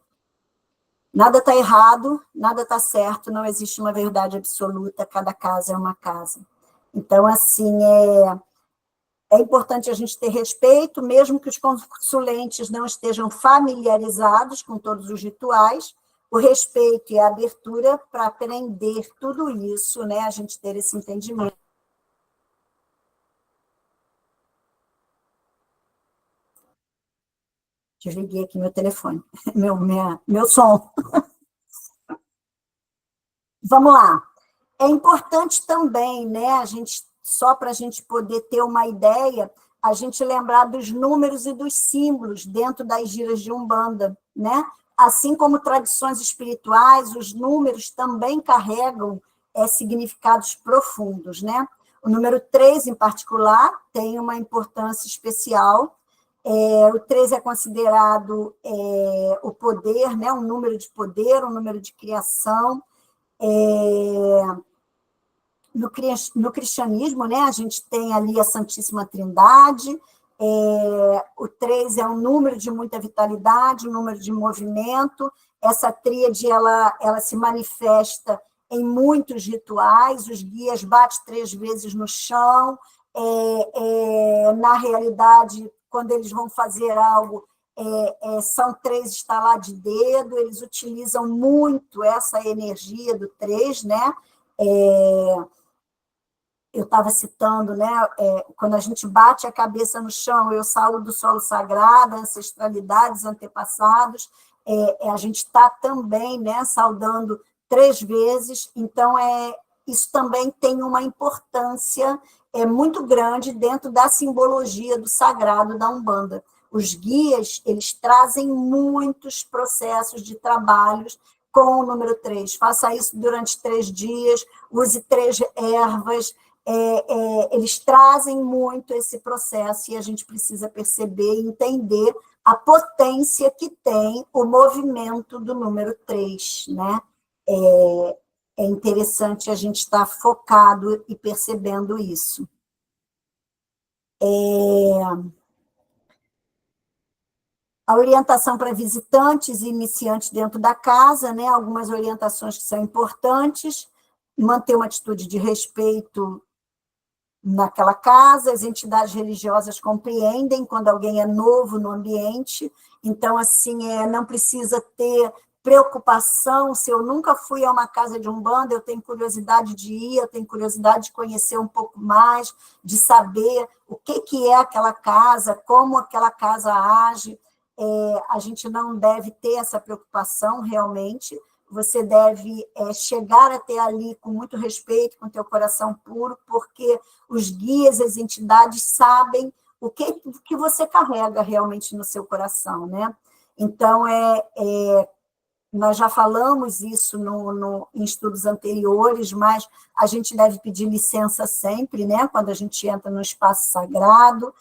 Nada está errado, nada está certo, não existe uma verdade absoluta, cada casa é uma casa. Então, assim, é importante a gente ter respeito, mesmo que os consulentes não estejam familiarizados com todos os rituais, o respeito e a abertura para aprender tudo isso, né, a gente ter esse entendimento. Desliguei aqui meu telefone, meu som. Vamos lá. É importante também, né, só para a gente poder ter uma ideia, a gente lembrar dos números e dos símbolos dentro das giras de Umbanda, né? Assim como tradições espirituais, os números também carregam significados profundos, né? O número 3, em particular, tem uma importância especial. O 3 é considerado o poder, né? Um número de poder, um número de criação. No cristianismo, né, a gente tem ali a Santíssima Trindade, o 3 é um número de muita vitalidade, um número de movimento, essa tríade ela se manifesta em muitos rituais, os guias batem 3 vezes no chão, na realidade, quando eles vão fazer algo, são 3 estalar de dedo, eles utilizam muito essa energia do 3, né? Eu estava citando, né, quando a gente bate a cabeça no chão, eu saúdo do solo sagrado, ancestralidades, antepassados, a gente está também, né, saudando 3 vezes, então isso também tem uma importância muito grande dentro da simbologia do sagrado da Umbanda. Os guias, eles trazem muitos processos de trabalhos com o número 3. Faça isso durante 3 dias, use 3 ervas, eles trazem muito esse processo e a gente precisa perceber e entender a potência que tem o movimento do número 3, né? É interessante a gente estar focado e percebendo isso. A orientação para visitantes e iniciantes dentro da casa, né? Algumas orientações que são importantes, manter uma atitude de respeito naquela casa, as entidades religiosas compreendem quando alguém é novo no ambiente, então, assim, não precisa ter preocupação, se eu nunca fui a uma casa de Umbanda, eu tenho curiosidade de ir, eu tenho curiosidade de conhecer um pouco mais, de saber o que é aquela casa, como aquela casa age, a gente não deve ter essa preocupação realmente, você deve chegar até ali com muito respeito, com teu coração puro, porque os guias, as entidades sabem o que você carrega realmente no seu coração, né? Então, nós já falamos isso em estudos anteriores, mas a gente deve pedir licença sempre, né? Quando a gente entra no espaço sagrado,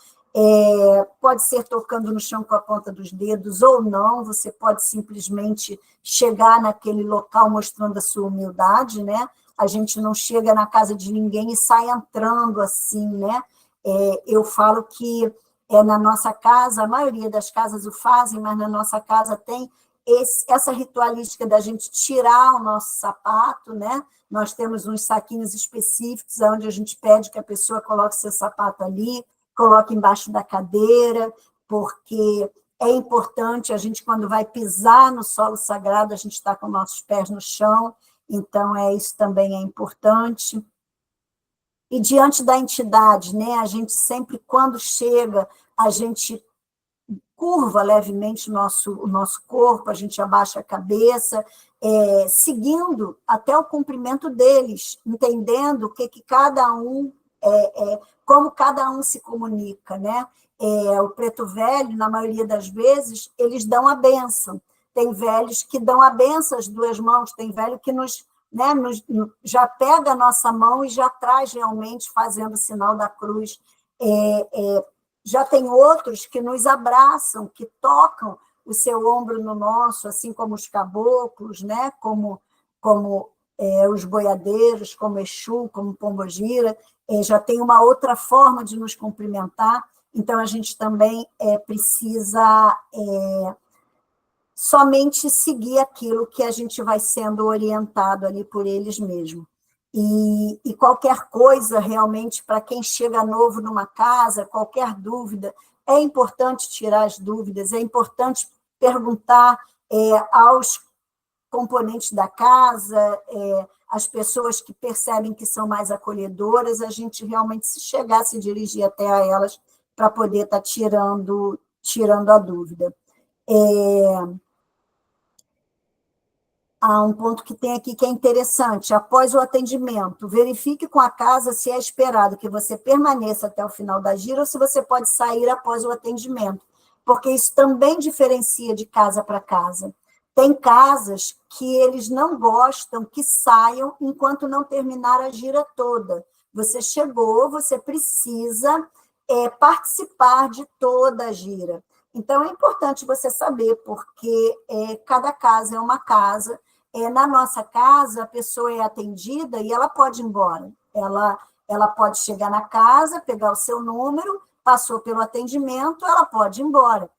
pode ser tocando no chão com a ponta dos dedos ou não, você pode simplesmente chegar naquele local mostrando a sua humildade, né? A gente não chega na casa de ninguém e sai entrando assim, né? Eu falo que na nossa casa, a maioria das casas o fazem, mas na nossa casa tem essa ritualística da gente tirar o nosso sapato, né? Nós temos uns saquinhos específicos onde a gente pede que a pessoa coloque seu sapato ali, coloque embaixo da cadeira, porque é importante, a gente, quando vai pisar no solo sagrado, a gente está com nossos pés no chão, então isso também é importante. E diante da entidade, né, a gente sempre, quando chega, a gente curva levemente o nosso corpo, a gente abaixa a cabeça, seguindo até o cumprimento deles, entendendo o que cada um, como cada um se comunica, né? O preto velho, na maioria das vezes, eles dão a bênção. Tem velhos que dão a bênção às duas mãos, tem velho que já pega a nossa mão e já traz realmente, fazendo o sinal da cruz. Já tem outros que nos abraçam, que tocam o seu ombro no nosso, assim como os caboclos, né? como os boiadeiros, como Exu, como Pombogira, já tem uma outra forma de nos cumprimentar, então a gente também precisa somente seguir aquilo que a gente vai sendo orientado ali por eles mesmos. E qualquer coisa, realmente, para quem chega novo numa casa, qualquer dúvida, é importante tirar as dúvidas, é importante perguntar aos componentes da casa, as pessoas que percebem que são mais acolhedoras, a gente realmente, se chegar, se dirigir até a elas para poder estar tirando a dúvida. Há um ponto que tem aqui que é interessante. Após o atendimento, verifique com a casa se é esperado que você permaneça até o final da gira ou se você pode sair após o atendimento, porque isso também diferencia de casa para casa. Tem casas que eles não gostam que saiam enquanto não terminar a gira toda. Você chegou, você precisa participar de toda a gira. Então, é importante você saber, porque cada casa é uma casa. Na nossa casa, a pessoa é atendida e ela pode ir embora. Ela pode chegar na casa, pegar o seu número, passou pelo atendimento, ela pode ir embora.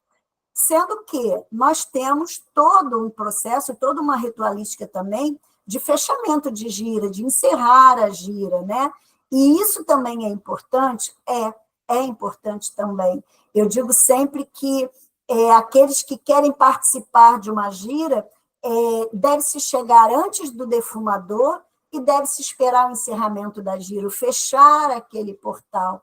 Sendo que nós temos todo um processo, toda uma ritualística também de fechamento de gira, de encerrar a gira, né? E isso também é importante? É importante também. Eu digo sempre que aqueles que querem participar de uma gira deve-se chegar antes do defumador e deve-se esperar o encerramento da gira, fechar aquele portal.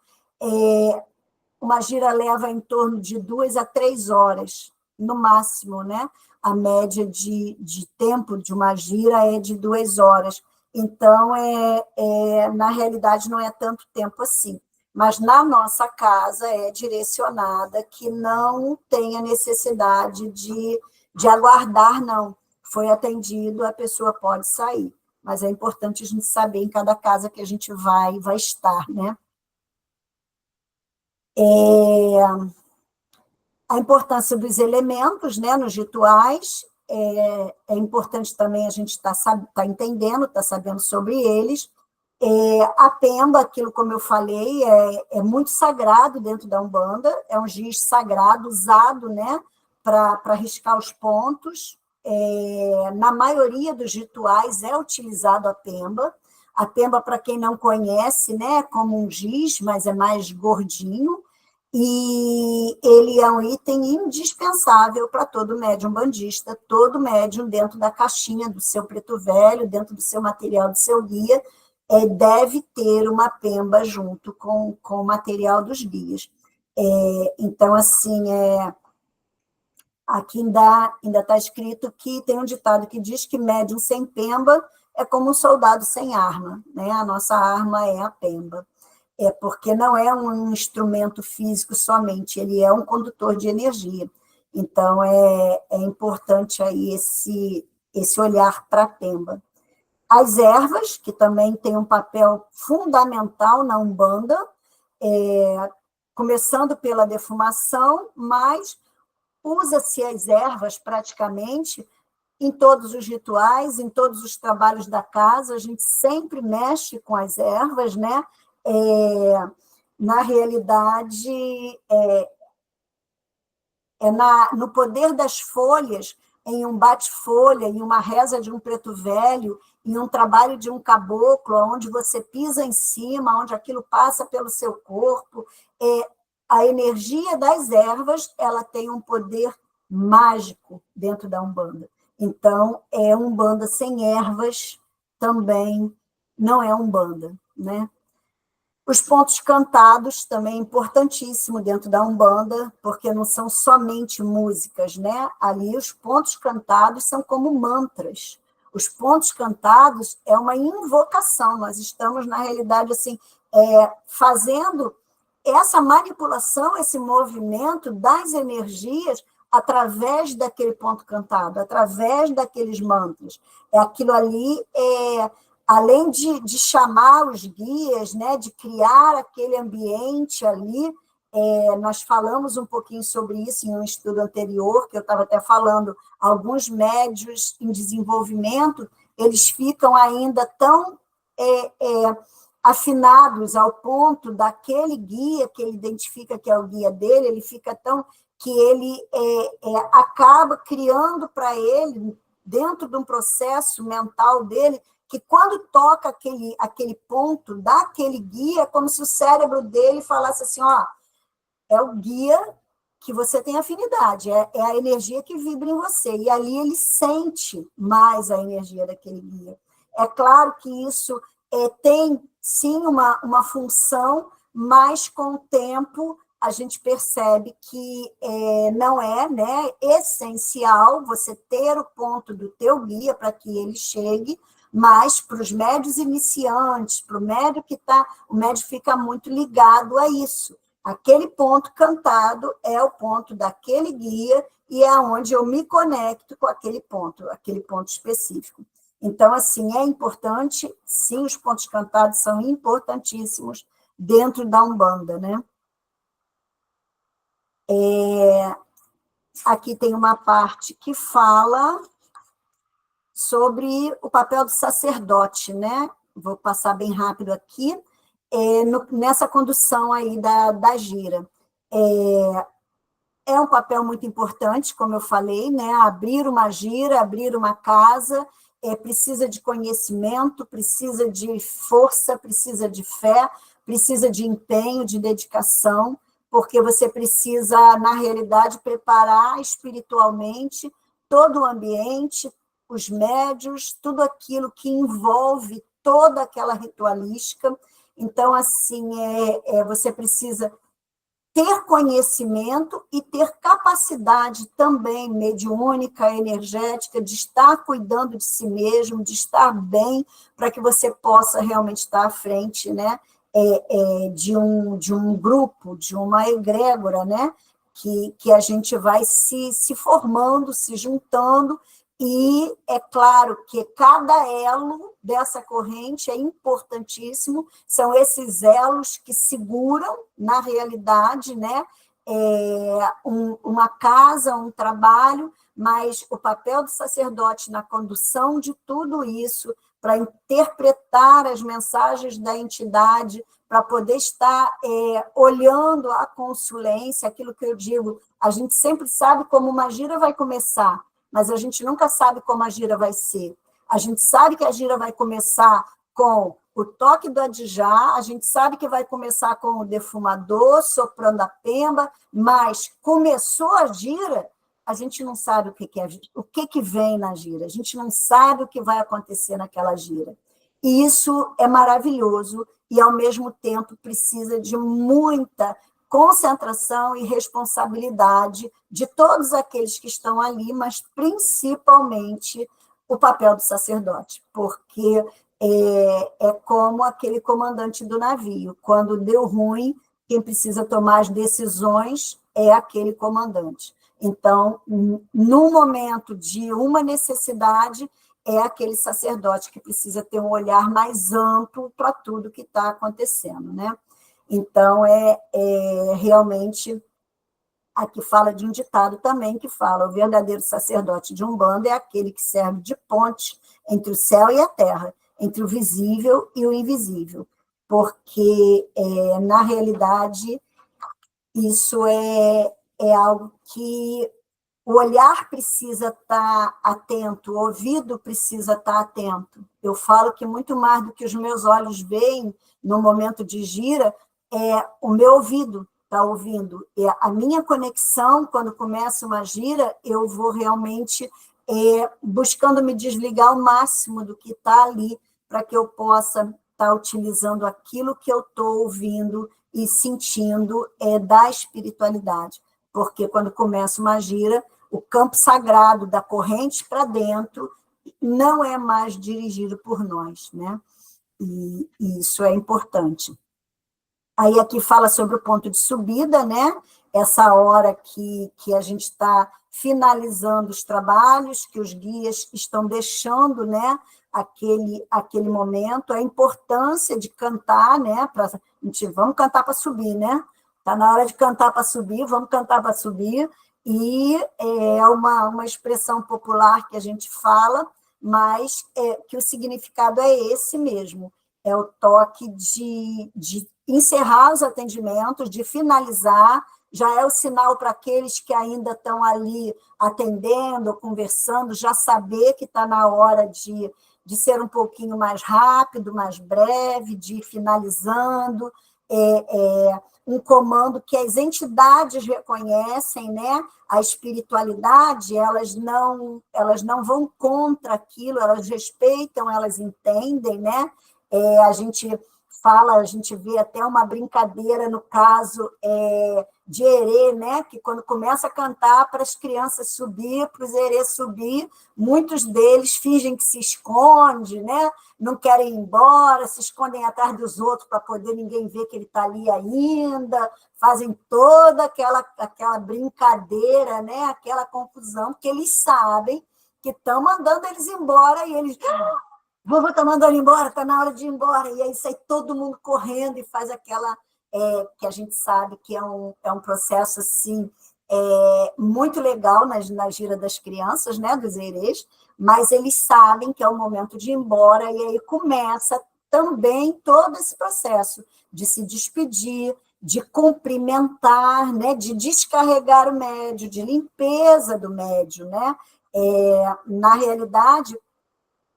Uma gira leva em torno de 2 a 3 horas, no máximo, né? A média de tempo de uma gira é de 2 horas. Então, na realidade, não é tanto tempo assim. Mas na nossa casa é direcionada que não tenha necessidade de aguardar, não. Foi atendido, a pessoa pode sair. Mas é importante a gente saber em cada casa que a gente vai estar, né? A importância dos elementos, né, nos rituais, é importante também a gente estar entendendo, estar sabendo sobre eles. A pemba, aquilo como eu falei, é muito sagrado dentro da Umbanda, é um giz sagrado usado, né, para riscar os pontos. Na maioria dos rituais é utilizado a pemba. A pemba, para quem não conhece, né, é como um giz, mas é mais gordinho, e ele é um item indispensável para todo médium bandista, todo médium dentro da caixinha do seu preto velho, dentro do seu material, do seu guia, deve ter uma pemba junto com o material dos guias. Então, assim, Aqui ainda está escrito que tem um ditado que diz que médium sem pemba é como um soldado sem arma, né? A nossa arma é a pemba. É porque não é um instrumento físico somente, ele é um condutor de energia. Então, é importante aí esse olhar para a pemba. As ervas, que também têm um papel fundamental na Umbanda, começando pela defumação, mas usa-se as ervas praticamente em todos os rituais, em todos os trabalhos da casa, a gente sempre mexe com as ervas, né? Na realidade, no poder das folhas, em um bate-folha, em uma reza de um preto velho, em um trabalho de um caboclo, onde você pisa em cima, onde aquilo passa pelo seu corpo. A energia das ervas, ela tem um poder mágico dentro da Umbanda. Então, Umbanda sem ervas também não é Umbanda, né? Os pontos cantados também é importantíssimo dentro da Umbanda, porque não são somente músicas, né? Ali os pontos cantados são como mantras. Os pontos cantados é uma invocação, nós estamos, na realidade, assim, fazendo essa manipulação, esse movimento das energias através daquele ponto cantado, através daqueles mantras. Aquilo ali além de chamar os guias, né, de criar aquele ambiente ali, nós falamos um pouquinho sobre isso em um estudo anterior, que eu estava até falando, alguns médios em desenvolvimento, eles ficam ainda tão afinados ao ponto daquele guia, que ele identifica que é o guia dele, ele fica tão que ele acaba criando para ele, dentro de um processo mental dele, que quando toca aquele ponto daquele guia, é como se o cérebro dele falasse assim, é o guia que você tem afinidade, é a energia que vibra em você, e ali ele sente mais a energia daquele guia. É claro que isso tem, sim, uma função, mas com o tempo a gente percebe que não é, né, essencial você ter o ponto do teu guia para que ele chegue, mas para os médios iniciantes, para o médio o médio fica muito ligado a isso. Aquele ponto cantado é o ponto daquele guia e é onde eu me conecto com aquele ponto específico. Então, assim, é importante, sim, os pontos cantados são importantíssimos dentro da Umbanda, né? Aqui tem uma parte que fala sobre o papel do sacerdote, né? Vou passar bem rápido aqui, nessa condução aí da gira. É um papel muito importante, como eu falei, né? Abrir uma gira, abrir uma casa, precisa de conhecimento, precisa de força, precisa de fé, precisa de empenho, de dedicação, porque você precisa, na realidade, preparar espiritualmente todo o ambiente, os médios, tudo aquilo que envolve toda aquela ritualística. Então, assim, você precisa ter conhecimento e ter capacidade também mediúnica, energética, de estar cuidando de si mesmo, de estar bem, para que você possa realmente estar à frente, né, de um grupo, de uma egrégora, né, que a gente vai se formando, se juntando, e é claro que cada elo dessa corrente é importantíssimo, são esses elos que seguram, na realidade, né, uma casa, um trabalho, mas o papel do sacerdote na condução de tudo isso, para interpretar as mensagens da entidade, para poder estar olhando a consulência, aquilo que eu digo, a gente sempre sabe como uma gira vai começar, mas a gente nunca sabe como a gira vai ser. A gente sabe que a gira vai começar com o toque do adijá, a gente sabe que vai começar com o defumador, soprando a pemba, mas começou a gira, a gente não sabe o que vem na gira, a gente não sabe o que vai acontecer naquela gira. E isso é maravilhoso e, ao mesmo tempo, precisa de muita concentração e responsabilidade de todos aqueles que estão ali, mas principalmente o papel do sacerdote, porque é como aquele comandante do navio. Quando deu ruim, quem precisa tomar as decisões é aquele comandante. Então, no momento de uma necessidade, é aquele sacerdote que precisa ter um olhar mais amplo para tudo que está acontecendo, né? Então, realmente, aqui fala de um ditado também que fala: o verdadeiro sacerdote de Umbanda é aquele que serve de ponte entre o céu e a terra, entre o visível e o invisível, porque, na realidade, isso é algo que o olhar precisa estar atento, o ouvido precisa estar atento. Eu falo que muito mais do que os meus olhos veem no momento de gira, é o meu ouvido está ouvindo. É a minha conexão, quando começa uma gira, eu vou realmente buscando me desligar ao máximo do que está ali, para que eu possa estar utilizando aquilo que eu estou ouvindo e sentindo da espiritualidade. Porque quando começa uma gira, o campo sagrado da corrente para dentro não é mais dirigido por nós, né? E isso é importante. Aí aqui fala sobre o ponto de subida, né? Essa hora que a gente está finalizando os trabalhos, que os guias estão deixando, né? Aquele momento, a importância de cantar, né? Vamos cantar para subir, né? Está na hora de cantar para subir, vamos cantar para subir. E é uma expressão popular que a gente fala, mas que o significado é esse mesmo. É o toque de encerrar os atendimentos, de finalizar, já é o sinal para aqueles que ainda estão ali atendendo, conversando, já saber que está na hora de ser um pouquinho mais rápido, mais breve, de ir finalizando, um comando que as entidades reconhecem, né? A espiritualidade, elas não vão contra aquilo, elas respeitam, elas entendem, né? A gente fala, a gente vê até uma brincadeira no caso de erê, né? Que quando começa a cantar para as crianças subir, para os erês subir, muitos deles fingem que se esconde, né? Não querem ir embora, se escondem atrás dos outros para poder ninguém ver que ele está ali ainda, fazem toda aquela brincadeira, né? Aquela confusão, porque eles sabem que estão mandando eles embora e eles... Vovô está mandando embora, está na hora de ir embora. E aí sai todo mundo correndo e faz aquela... que a gente sabe que é um processo assim, muito legal na gira das crianças, né, dos erês, mas eles sabem que é o momento de ir embora, e aí começa também todo esse processo de se despedir, de cumprimentar, né, de descarregar o médium, de limpeza do médium, né? Na realidade,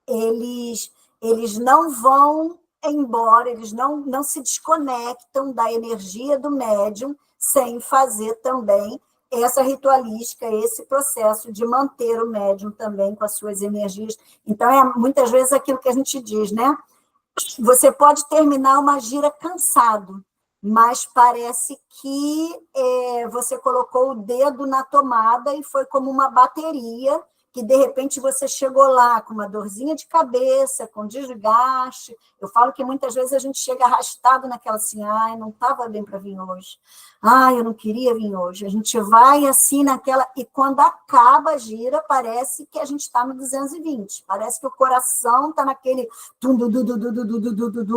eles não vão embora, eles não se desconectam da energia do médium sem fazer também essa ritualística, esse processo de manter o médium também com as suas energias. Então, muitas vezes aquilo que a gente diz, né? Você pode terminar uma gira cansado, mas parece que você colocou o dedo na tomada e foi como uma bateria, que de repente você chegou lá com uma dorzinha de cabeça, com desgaste. Eu falo que muitas vezes a gente chega arrastado naquela assim, não estava bem para vir hoje. Eu não queria vir hoje. A gente vai assim naquela... E quando acaba a gira, parece que a gente está no 220. Parece que o coração está naquele...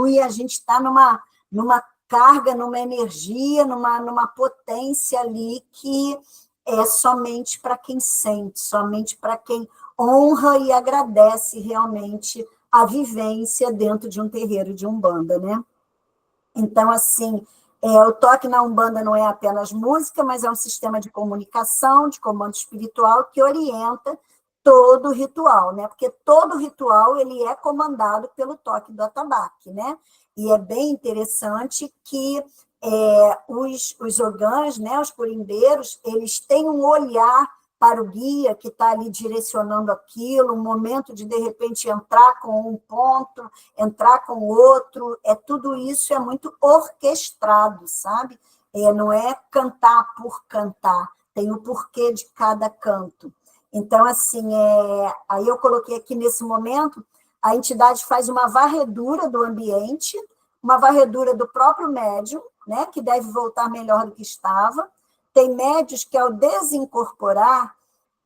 E a gente está numa carga, numa energia, numa potência ali que é somente para quem sente, somente para quem honra e agradece realmente a vivência dentro de um terreiro de Umbanda, né? Então, assim, o toque na Umbanda não é apenas música, mas é um sistema de comunicação, de comando espiritual que orienta todo o ritual, né? Porque todo ritual ele é comandado pelo toque do atabaque, né? E é bem interessante que os ogãs, né, os curimbeiros, eles têm um olhar para o guia que está ali direcionando aquilo, um momento de repente, entrar com um ponto, entrar com outro, tudo isso é muito orquestrado, sabe? Não é cantar por cantar, tem o porquê de cada canto. Então, assim, aí eu coloquei aqui nesse momento, a entidade faz uma varredura do ambiente, uma varredura do próprio médium, né, que deve voltar melhor do que estava. Tem médios que, ao desincorporar,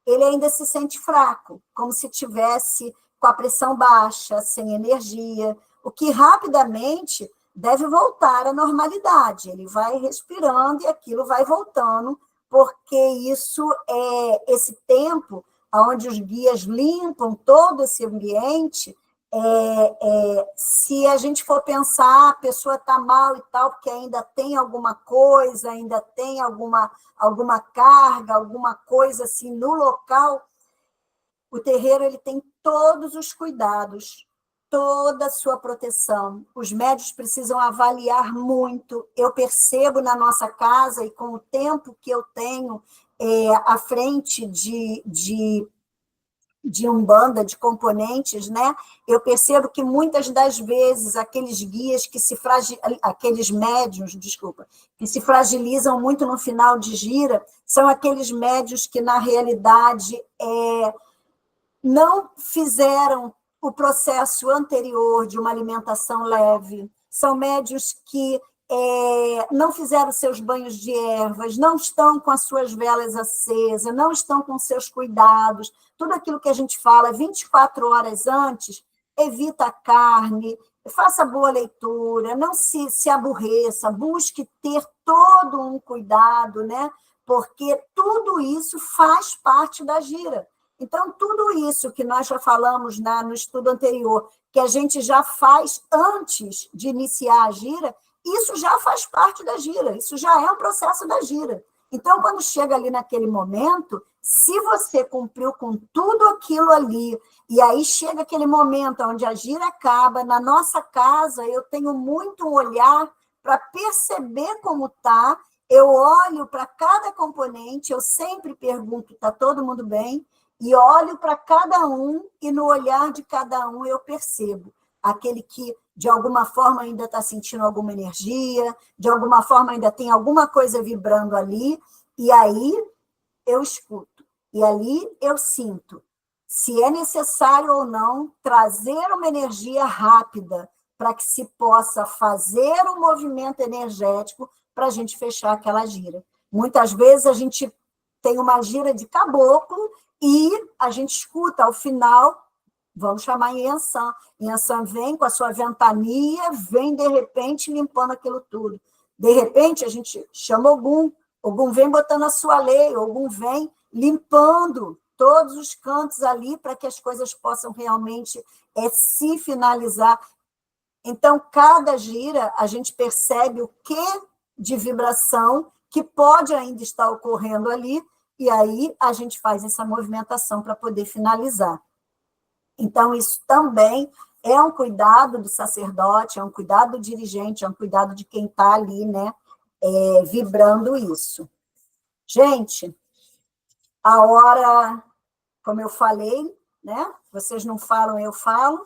ele ainda se sente fraco, como se tivesse com a pressão baixa, sem energia, o que rapidamente deve voltar à normalidade. Ele vai respirando e aquilo vai voltando, porque isso é esse tempo onde os guias limpam todo esse ambiente. Se a gente for pensar, a pessoa está mal e tal, porque ainda tem alguma coisa, ainda tem alguma carga, alguma coisa assim no local, o terreiro ele tem todos os cuidados, toda a sua proteção. Os médicos precisam avaliar muito. Eu percebo na nossa casa, e com o tempo que eu tenho à frente de Umbanda, de componentes, né? Eu percebo que muitas das vezes aqueles guias aqueles médiuns, desculpa, que se fragilizam muito no final de gira, são aqueles médiuns que, na realidade, não fizeram o processo anterior de uma alimentação leve, são médiuns que não fizeram seus banhos de ervas, não estão com as suas velas acesas, não estão com seus cuidados, tudo aquilo que a gente fala 24 horas antes, evita a carne, faça boa leitura, não se aborreça, busque ter todo um cuidado, né? Porque tudo isso faz parte da gira. Então, tudo isso que nós já falamos no estudo anterior, que a gente já faz antes de iniciar a gira, isso já faz parte da gira, isso já é um processo da gira. Então, quando chega ali naquele momento, se você cumpriu com tudo aquilo ali, e aí chega aquele momento onde a gira acaba, na nossa casa, eu tenho muito um olhar para perceber como está, eu olho para cada componente, eu sempre pergunto, está todo mundo bem? E olho para cada um, e no olhar de cada um eu percebo aquele que, de alguma forma, ainda está sentindo alguma energia, de alguma forma ainda tem alguma coisa vibrando ali, e aí eu escuto, e ali eu sinto se é necessário ou não trazer uma energia rápida para que se possa fazer um movimento energético para a gente fechar aquela gira. Muitas vezes a gente tem uma gira de caboclo e a gente escuta, ao final, vamos chamar Yansan. Yansan vem com a sua ventania, vem, de repente, limpando aquilo tudo. De repente, a gente chama Ogum, Ogum vem botando a sua lei, Ogum vem limpando todos os cantos ali para que as coisas possam realmente se finalizar. Então, cada gira, a gente percebe o que de vibração que pode ainda estar ocorrendo ali, e aí a gente faz essa movimentação para poder finalizar. Então, isso também é um cuidado do sacerdote, é um cuidado do dirigente, é um cuidado de quem está ali, né, vibrando isso. Gente, a hora, como eu falei, né, vocês não falam, eu falo,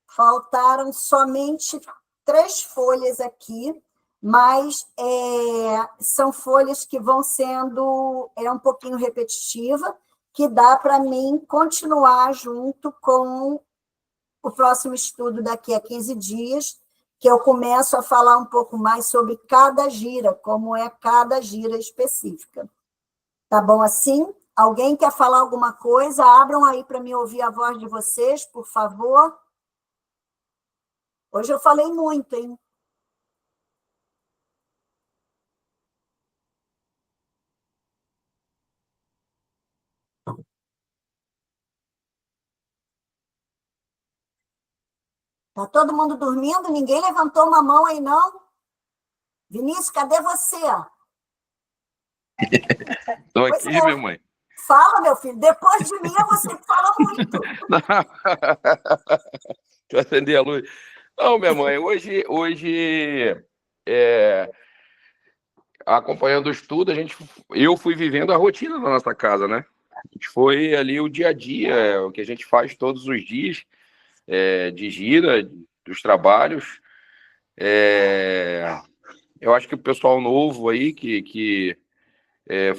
faltaram somente 3 folhas aqui, mas são folhas que vão sendo um pouquinho repetitiva, que dá para mim continuar junto com o próximo estudo daqui a 15 dias, que eu começo a falar um pouco mais sobre cada gira, como é cada gira específica. Tá bom assim? Alguém quer falar alguma coisa? Abram aí para me ouvir a voz de vocês, por favor. Hoje eu falei muito, hein? Tá todo mundo dormindo? Ninguém levantou uma mão aí, não? Vinícius, cadê você? Estou aqui, minha mãe. Fala, meu filho. Depois de mim, é você que fala muito. Deixa eu acender a luz. Não, minha mãe, hoje acompanhando o estudo, eu fui vivendo a rotina da nossa casa, né? A gente foi ali o dia a dia, o que a gente faz todos os dias, de gira, dos trabalhos. eu acho que o pessoal novo aí que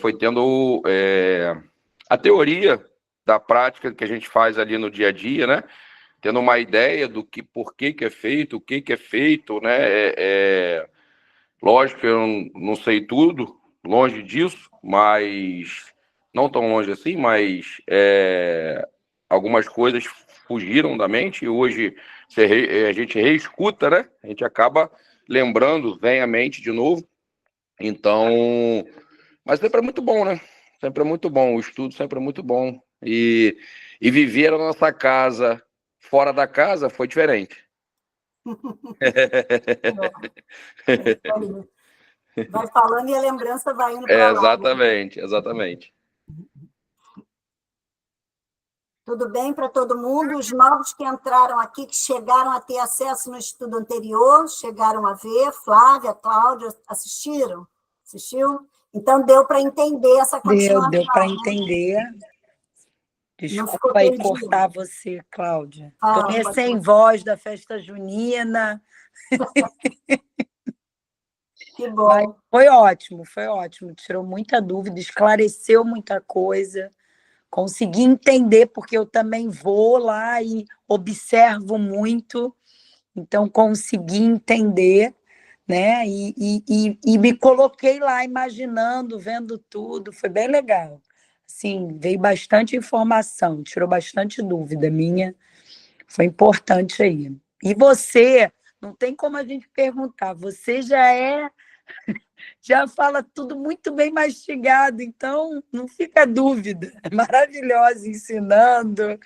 foi tendo a teoria da prática que a gente faz ali no dia a dia, né? Tendo uma ideia do por que é feito, o que é feito, né? Lógico que eu não sei tudo, longe disso, mas não tão longe assim, mas algumas coisas fugiram da mente e hoje a gente reescuta, né? A gente acaba lembrando, vem à mente de novo. Então, mas sempre é muito bom, né? Sempre é muito bom, o estudo sempre é muito bom. E viver a nossa casa fora da casa foi diferente. Vai falando e a lembrança vai indo para lá. Exatamente, exatamente. Tudo bem para todo mundo? Os novos que entraram aqui, que chegaram a ter acesso no estudo anterior, chegaram a ver, Flávia, Cláudia, assistiram? Assistiu? Então, deu para entender essa continuação. Deu para entender. Desculpa aí cortar você, Cláudia. Estou meio sem voz da festa junina. Que bom. Mas foi ótimo. Tirou muita dúvida, esclareceu muita coisa. Consegui entender, porque eu também vou lá e observo muito. Então, consegui entender, né? E me coloquei lá imaginando, vendo tudo. Foi bem legal. Assim, veio bastante informação, tirou bastante dúvida minha. Foi importante aí. E você, não tem como a gente perguntar, você já fala tudo muito bem mastigado, então não fica dúvida. É maravilhosa ensinando.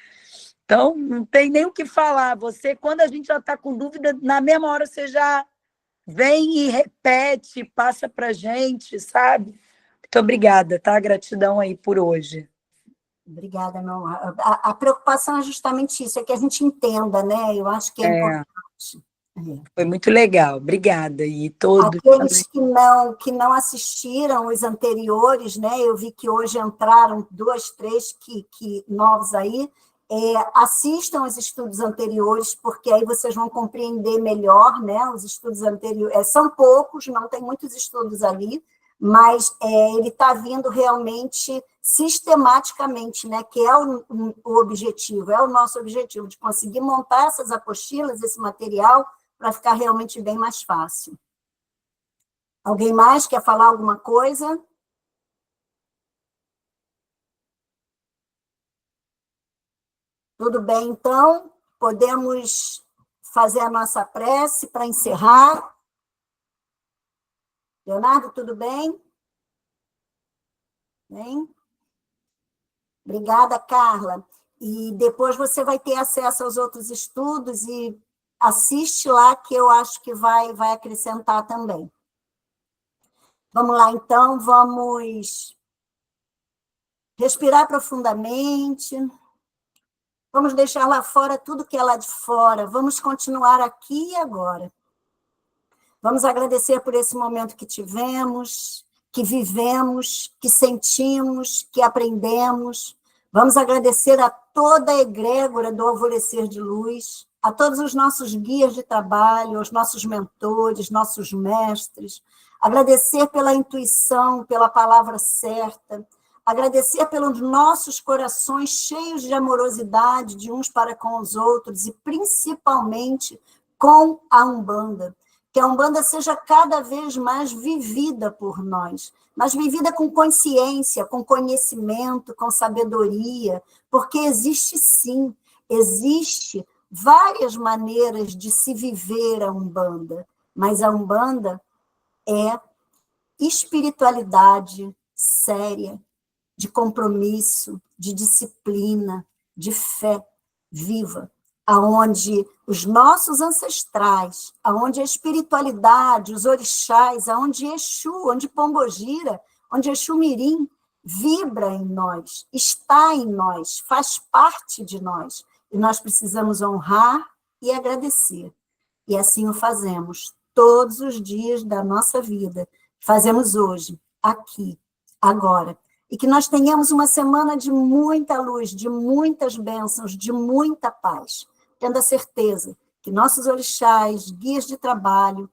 Então, não tem nem o que falar. Você, quando a gente já está com dúvida, na mesma hora você já vem e repete, passa para a gente, sabe? Muito obrigada, tá? Gratidão aí por hoje. Obrigada, não. A preocupação é justamente isso, é que a gente entenda, né? Eu acho que é importante. Foi muito legal, obrigada. E todos aqueles que não assistiram os anteriores, né? Eu vi que hoje entraram 2, 3 que novos aí. Assistam os estudos anteriores, porque aí vocês vão compreender melhor, né? Os estudos anteriores são poucos, não tem muitos estudos ali, mas ele está vindo realmente sistematicamente, né? Que é o objetivo, é o nosso objetivo, de conseguir montar essas apostilas, esse material, para ficar realmente bem mais fácil. Alguém mais quer falar alguma coisa? Tudo bem, então, podemos fazer a nossa prece para encerrar. Leonardo, tudo bem? Bem? Obrigada, Carla. E depois você vai ter acesso aos outros estudos e assiste lá, que eu acho que vai acrescentar também. Vamos lá, então, vamos respirar profundamente. Vamos deixar lá fora tudo que é lá de fora. Vamos continuar aqui e agora. Vamos agradecer por esse momento que tivemos, que vivemos, que sentimos, que aprendemos. Vamos agradecer a toda a egrégora do Alvorecer de Luz, a todos os nossos guias de trabalho, aos nossos mentores, nossos mestres. Agradecer pela intuição, pela palavra certa. Agradecer pelos nossos corações cheios de amorosidade de uns para com os outros e, principalmente, com a Umbanda. Que a Umbanda seja cada vez mais vivida por nós, mas vivida com consciência, com conhecimento, com sabedoria, porque existe sim, existe várias maneiras de se viver a Umbanda, mas a Umbanda é espiritualidade séria, de compromisso, de disciplina, de fé viva, aonde os nossos ancestrais, aonde a espiritualidade, os orixás, aonde Exu, onde Pombogira, onde Exu Mirim vibra em nós, está em nós, faz parte de nós, e nós precisamos honrar e agradecer. E assim o fazemos todos os dias da nossa vida. Fazemos hoje, aqui, agora. E que nós tenhamos uma semana de muita luz, de muitas bênçãos, de muita paz, tendo a certeza que nossos orixás, guias de trabalho,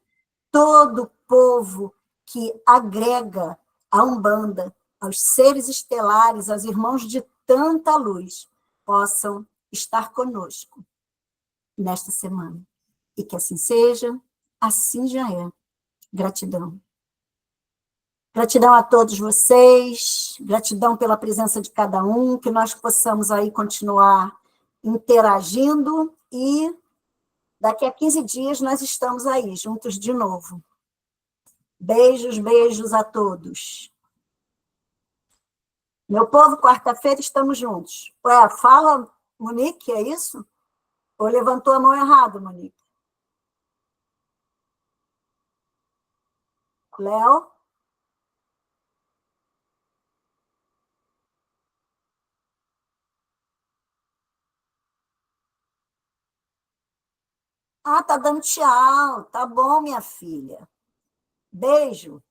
todo povo que agrega a Umbanda, aos seres estelares, aos irmãos de tanta luz, possam estar conosco nesta semana. E que assim seja, assim já é. Gratidão. Gratidão a todos vocês, gratidão pela presença de cada um, que nós possamos aí continuar interagindo e daqui a 15 dias nós estamos aí, juntos de novo. Beijos, beijos a todos. Meu povo, quarta-feira estamos juntos. Ué, fala, Monique, é isso? Ou levantou a mão errado, Monique? Léo? Ah, tá dando tchau. Tá bom, minha filha. Beijo.